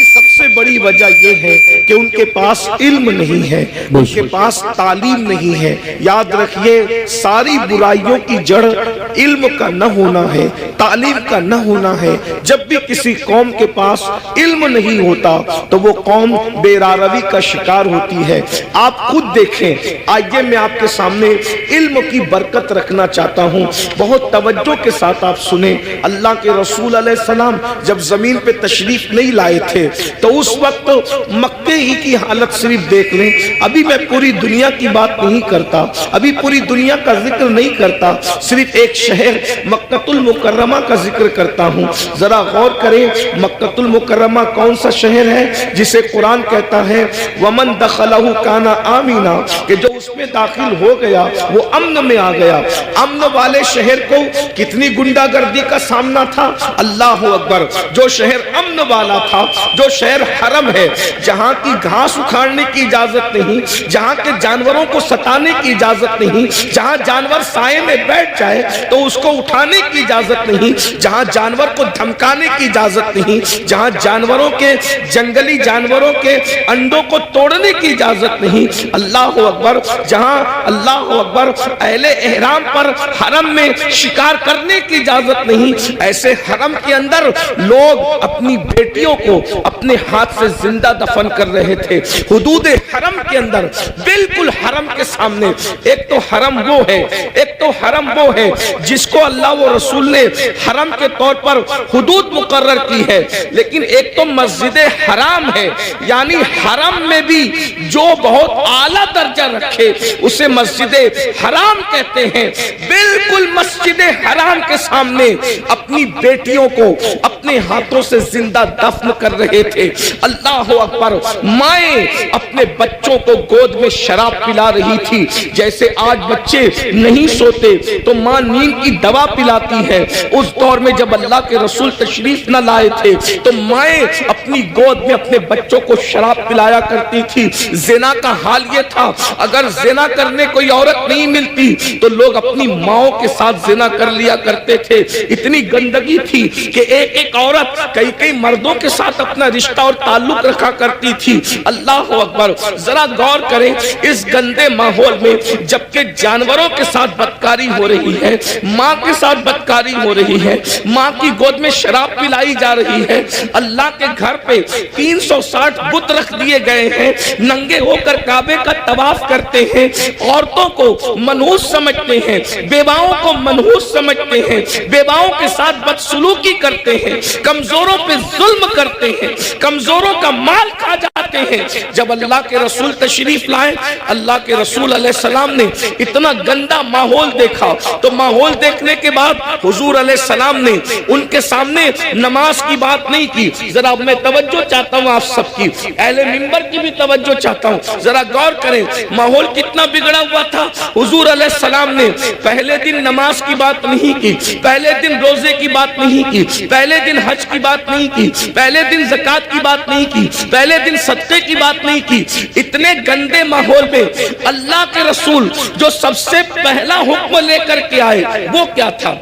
سب سے بڑی وجہ یہ ہے کہ ان کے پاس علم نہیں ہے، ان کے پاس تعلیم نہیں ہے۔ یاد رکھیے ساری برائیوں کی جڑ علم کا نہ ہونا ہے، تعلیم کا نہ ہونا ہے۔ جب بھی کسی قوم کے پاس علم نہیں ہوتا تو وہ قوم بے راروی کا شکار ہوتی ہے۔ آپ خود دیکھیں، آئیے میں آپ کے سامنے علم کی برکت رکھنا چاہتا ہوں، بہت توجہ کے ساتھ آپ سنیں۔ اللہ کے رسول علیہ السلام جب زمین پہ تشریف نہیں لائے تھے تو اس وقت مکے ہی کی حالت صرف دیکھ لیں۔ ابھی میں پوری دنیا کی بات نہیں کرتا، ابھی پوری دنیا کا ذکر نہیں کرتا، صرف ایک شہر مکۃ المکرمہ کا ذکر کرتا ہوں۔ ذرا غور کریں، مکۃ المکرمہ کون سا شہر ہے جسے قرآن کہتا ہے وَمَن دَخَلَهُ كَانَ آمِنًا، کہ جو اس میں داخل ہو گیا وہ امن میں آ گیا۔ امن والے شہر کو کتنی گنڈا گردی کا سامنا تھا، اللہ اکبر۔ جو شہر امن والا تھا، جو شہر حرم ہے، جہاں کی گھاس اکھاڑنے کی اجازت نہیں، جہاں کے جانوروں کو ستانے کی اجازت نہیں، جہاں جانور سائے میں بیٹھ جائے تو اس کو اٹھانے کی اجازت نہیں، جہاں جانور کو دھمکانے کی اجازت نہیں، جہاں جانوروں کے جنگلی جانوروں کے انڈوں کو توڑنے کی اجازت نہیں، اللہ اکبر، جہاں اللہ اکبر اہل احرام پر حرم میں شکار کرنے کی اجازت نہیں، ایسے حرم کے اندر لوگ اپنی بیٹیوں کو اپنے ہاتھ سے زندہ دفن کر رہے تھے۔ حدود حرم کے اندر، بالکل حرم کے سامنے، ایک تو حرم وہ ہے، ایک تو حرم وہ ہے جس کو اللہ و رسول نے حرم کے طور پر حدود مقرر کی ہے، لیکن ایک تو مسجد حرام ہے، یعنی حرم میں بھی جو بہت اعلیٰ درجہ رکھے اسے مسجد حرام کہتے ہیں۔ بالکل مسجد حرام کے سامنے اپنی بیٹیوں کو اپنے ہاتھوں سے زندہ دفن کر رہے تھے۔ اللہ اکبر، مائیں اپنے بچوں کو گود میں شراب پلا رہی تھی، جیسے آج بچے نہیں سوتے تو ماں نیند کی دوا پلاتی ہے، اس دور میں جب اللہ کے رسول تشریف نہ لائے تھے تو مائیں اپنی گود میں اپنے بچوں کو شراب پلایا کرتی تھی۔ زنا کا حال یہ تھا، اگر زنا کرنے کوئی عورت نہیں ملتی تو لوگ اپنی ماؤں کے ساتھ زنا کر لیا کرتے تھے۔ اتنی گندگی تھی کہ ایک ایک عورت کئی کئی مردوں کے ساتھ اپنا رشتہ اور تعلق رکھا کرتی تھی۔ اللہ اکبر، ذرا غور کریں اس گندے ماحول میں جبکہ جانوروں کے ساتھ بدکاری ہو رہی ہے، ماں کے ساتھ بدکاری ہو رہی ہے، ماں کی گود میں شراب پلائی جا رہی ہے، اللہ کے گھر پہ 360 بت رکھ دیے گئے ہیں، ننگے ہو کر کعبے کا طواف کرتے ہیں، عورتوں کو منحوس سمجھتے ہیں، بیواؤں کو منحوس سمجھتے ہیں، بیواؤں کے ساتھ بدسلوکی کرتے ہیں، کمزوروں پہ ظلم کرتے ہیں، کمزوروں کا مال کھا جاتے ہیں۔ جب اللہ کے رسول تشریف لائے، اللہ کے رسول علیہ السلام نے اتنا گندا ماحول دیکھا تو ماحول دیکھنے کے بعد حضور علیہ السلام نے ان کے سامنے نماز کی بات نہیں کی۔ ذرا میں توجہ چاہتا ہوں آپ سب کی، اہل منبر کی بھی توجہ چاہتا ہوں، ذرا غور کریں ماحول کتنا بگڑا ہوا تھا۔ حضور علیہ السلام نے پہلے دن نماز کی بات نہیں کی، پہلے دن روزے کی بات نہیں کی، پہلے دن حج کی بات نہیں کی، پہلے دن زکوٰۃ کی بات نہیں کی، پہلے دن صدقے کی بات نہیں کی۔ اتنے گندے ماحول میں اللہ کے رسول جو سب سے پہلا حکم لے کر کے آئے وہ کیا تھا؟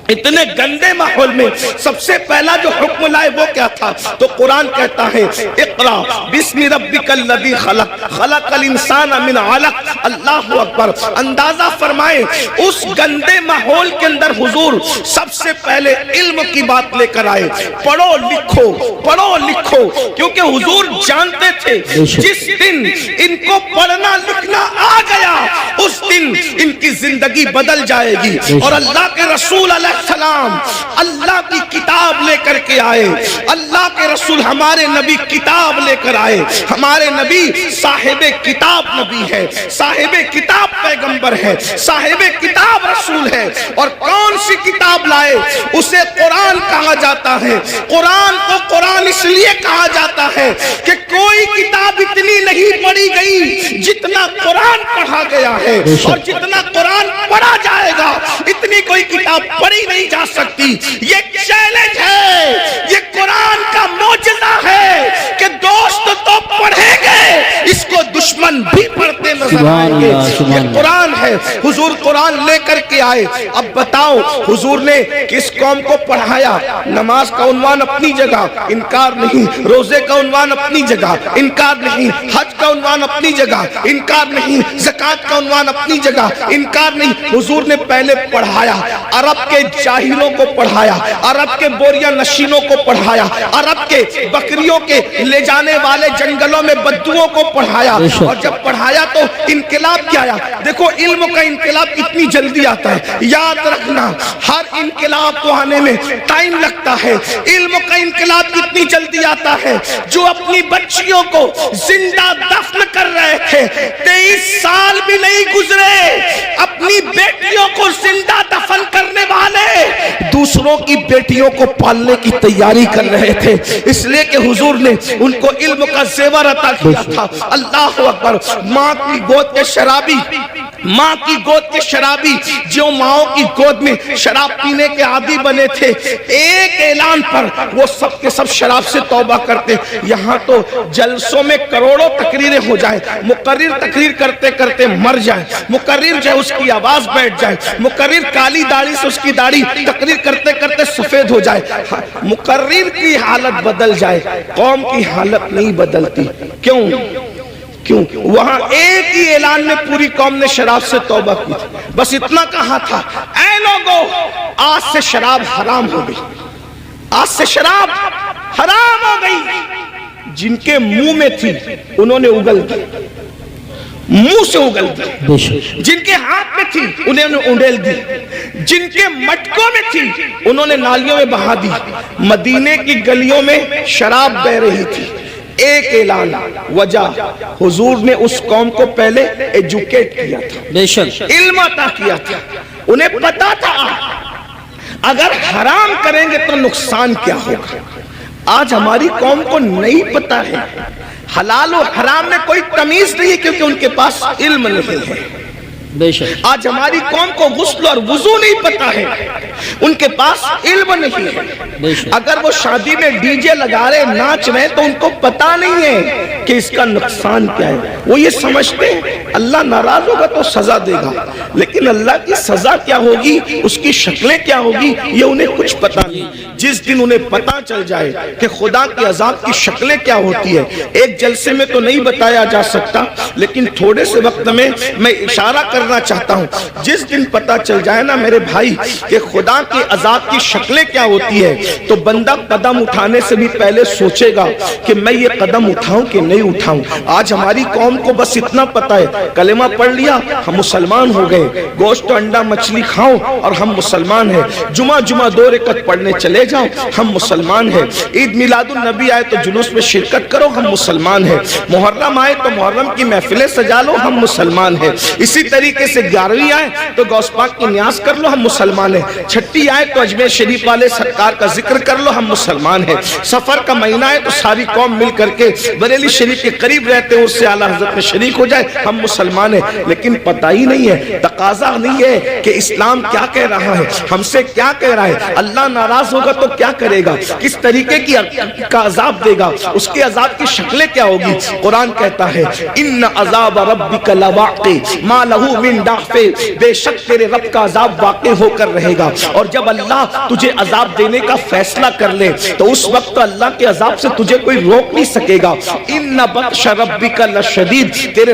اتنے گندے ماحول میں سب سے پہلا جو حکم لائے وہ کیا تھا؟ تو قرآن کہتا ہے اقرا بسم ربک الذی خلق خلق الانسان من علق۔ اللہ اکبر، اندازہ فرمائیں اس گندے ماحول کے اندر حضور سب سے پہلے علم کی بات لے کر آئے۔ پڑھو لکھو، پڑھو لکھو، کیونکہ حضور جانتے تھے جس دن ان کو پڑھنا لکھنا آ گیا اس دن ان کی زندگی بدل جائے گی۔ اور اللہ کے رسول علیہ السلام اللہ کی کتاب لے کر کے آئے۔ اللہ کے رسول ہمارے نبی کتاب کتاب لے کر آئے. ہمارے نبی صاحب کتاب نبی ہے, صاحب کتاب پیغمبر ہے, صاحب کتاب رسول ہے. اور کون سی کتاب لائے؟ اسے قرآن کہا جاتا ہے. قرآن کو قرآن اس لیے کہا جاتا ہے کہ کوئی کتاب اتنی نہیں پڑھی گئی جتنا قرآن پڑھا گیا ہے, اور جتنا قرآن پڑھا جائے گا اتنی کوئی کتاب پڑھی نہیں جا سکتی. یہ چیلنج ہے, یہ قرآن کا معجزہ ہے کہ دوست تو پڑھیں گے, اس کو دشمن بھی پڑھتے نظر آئیں گے. یہ قرآن ہے. حضور قرآن لے کر کے آئے. اب بتاؤ حضور نے کس قوم کو پڑھایا؟ نماز کا عنوان اپنی جگہ, انکار نہیں. روزے کا عنوان اپنی جگہ, انکار نہیں. حج کا عنوان اپنی جگہ, انکار نہیں. زکوٰۃ کا عنوان اپنی جگہ, انکار نہیں. حضور نے پہلے پڑھایا, عرب کے جاہلوں کو پڑھایا, عرب کے بوریہ نشینوں کو پڑھایا, عرب کے بکریوں کے لے جانے والے جنگلوں میں بدوؤں کو پڑھایا. اور جب پڑھایا تو انقلاب کیا آیا؟ دیکھو علم کا انقلاب اتنی جلدی آتا ہے. یاد رکھنا ہر انقلاب کو آنے میں ٹائم لگتا ہے. علم کا انقلاب اتنی جلدی آتا ہے. جو اپنی بچیوں کو زندہ دفن کر رہے تھے 23 سال بھی نہیں گزرے, اپنی بیٹیوں کو زندہ دفن کرنے والے دوسروں کی بیٹیوں کو پالنے کی تیاری کر رہے تھے. اس لیے کہ حضور نے ان کو علم کا زیور عطا کیا تھا. اللہ اکبر. ماں کی گود کے شرابی, ماں کی گود کے شرابی جو ماؤں کی گود میں شراب پینے کے عادی بنے تھے, ایک اعلان پر وہ سب کے سب شراب سے توبہ کرتے. یہاں تو جلسوں میں کروڑوں تقریریں ہو جائیں, مقرر تقریر کرتے کرتے مر جائے, مقرر جو اس کی آواز بیٹھ جائے, مقرر کالی داڑھی سے اس کی داڑھی تقریر کرتے کرتے سفید ہو جائے, مقرر کی حالت بدل جائے, قوم کی حالت نہیں بدلتی. کیوں؟ وہاں ایک ہی اعلان میں پوری قوم نے شراب سے توبہ کی. بس اتنا کہا تھا, اے لوگو آج سے شراب حرام ہو گئی, آج سے شراب حرام ہو گئی. جن کے منہ میں تھی انہوں نے اگل دی, منہ سے اگل دی. جن کے ہاتھ میں تھی انہوں نے انڈیل دی, جن کے مٹکوں میں تھی انہوں نے نالیوں میں بہا دی. مدینے کی گلیوں میں شراب بہ رہی تھی. ایک اعلان, وجہ حضور نے اس قوم کو پہلے ایجوکیٹ کیا تھا, علم عطا کیا تھا. انہیں پتا تھا اگر حرام کریں گے تو نقصان کیا ہوگا. آج ہماری قوم کو نہیں پتا ہے, حلال و حرام میں کوئی تمیز نہیں ہے کیونکہ ان کے پاس علم نہیں ہے. آج ہماری قوم کو غسل اور وضو نہیں پتا ہے, ان کے پاس علم نہیں ہے. اگر وہ شادی میں ڈی جے لگا رہے ناچ رہے تو ان کو پتا نہیں ہے کہ اس کا نقصان کیا ہے. وہ یہ سمجھتے ہیں اللہ ناراض ہوگا تو سزا دے گا, لیکن اللہ کی سزا کیا ہوگی, اس کی شکلیں کیا ہوگی, یہ انہیں کچھ پتا نہیں. جس دن انہیں پتا چل جائے کہ خدا کی عذاب کی شکلیں کیا ہوتی ہے, ایک جلسے میں تو نہیں بتایا جا سکتا, لیکن تھوڑے سے وقت میں اشارہ کرنا چاہتا ہوں. جس دن پتا چل جائے نا میرے بھائی کہ خدا کی عذاب کی شکلیں کیا ہوتی ہے, تو بندہ قدم اٹھانے سے بھی پہلے سوچے گا کہ میں یہ قدم اٹھاؤں کہ نہیں اٹھاؤں. آج ہماری قوم کو بس اتنا پتا ہے کلمہ پڑھ لیا ہم مسلمان ہو گئے, گوشت انڈا مچھلی کھاؤ اور ہم مسلمان ہیں, جمعہ 2 رکعت پڑھنے چلے جاؤ ہم مسلمان ہیں, عید میلاد النبی آئے تو جلوس میں شرکت کرو ہم مسلمان ہیں, محرم آئے تو محرم کی محفلیں سجا لو ہم مسلمان ہیں, اسی طریقے سے 11ویں آئے تو غوث پاک کی نیاز کر لو ہم مسلمان ہیں, چھٹی آئے تو اجمیر شریف والے سرکار کا ذکر کر لو ہم مسلمان ہیں, سفر کا مہینہ آئے تو ساری قوم مل کر کے بریلی شریف کے قریب رہتے ہیں اس سے اعلیٰ حضرت میں شریک ہو جائے ہم مسلمان ہیں. لیکن پتہ ہی نہیں ہے, تقاضا نہیں ہے کہ اسلام کیا کہہ رہا ہے, ہم سے کیا کہہ رہا ہے, اللہ ناراض ہوگا تو کیا کرے گا, کس طریقے کا عذاب دے گا, اس کے عذاب کی شکلیں کیا ہوگی. قرآن کہتا ہے ان عذاب ربک لواقع ما لہ من دافع, بے شک تیرے رب کا عذاب واقع ہو کر رہے گا. اور جب اللہ تجھے عذاب دینے کا فیصلہ کر لے تو اس وقت اللہ کے عذاب سے تجھے کوئی روک نہیں سکے گا. ان بطش ربک لشدید, تیرے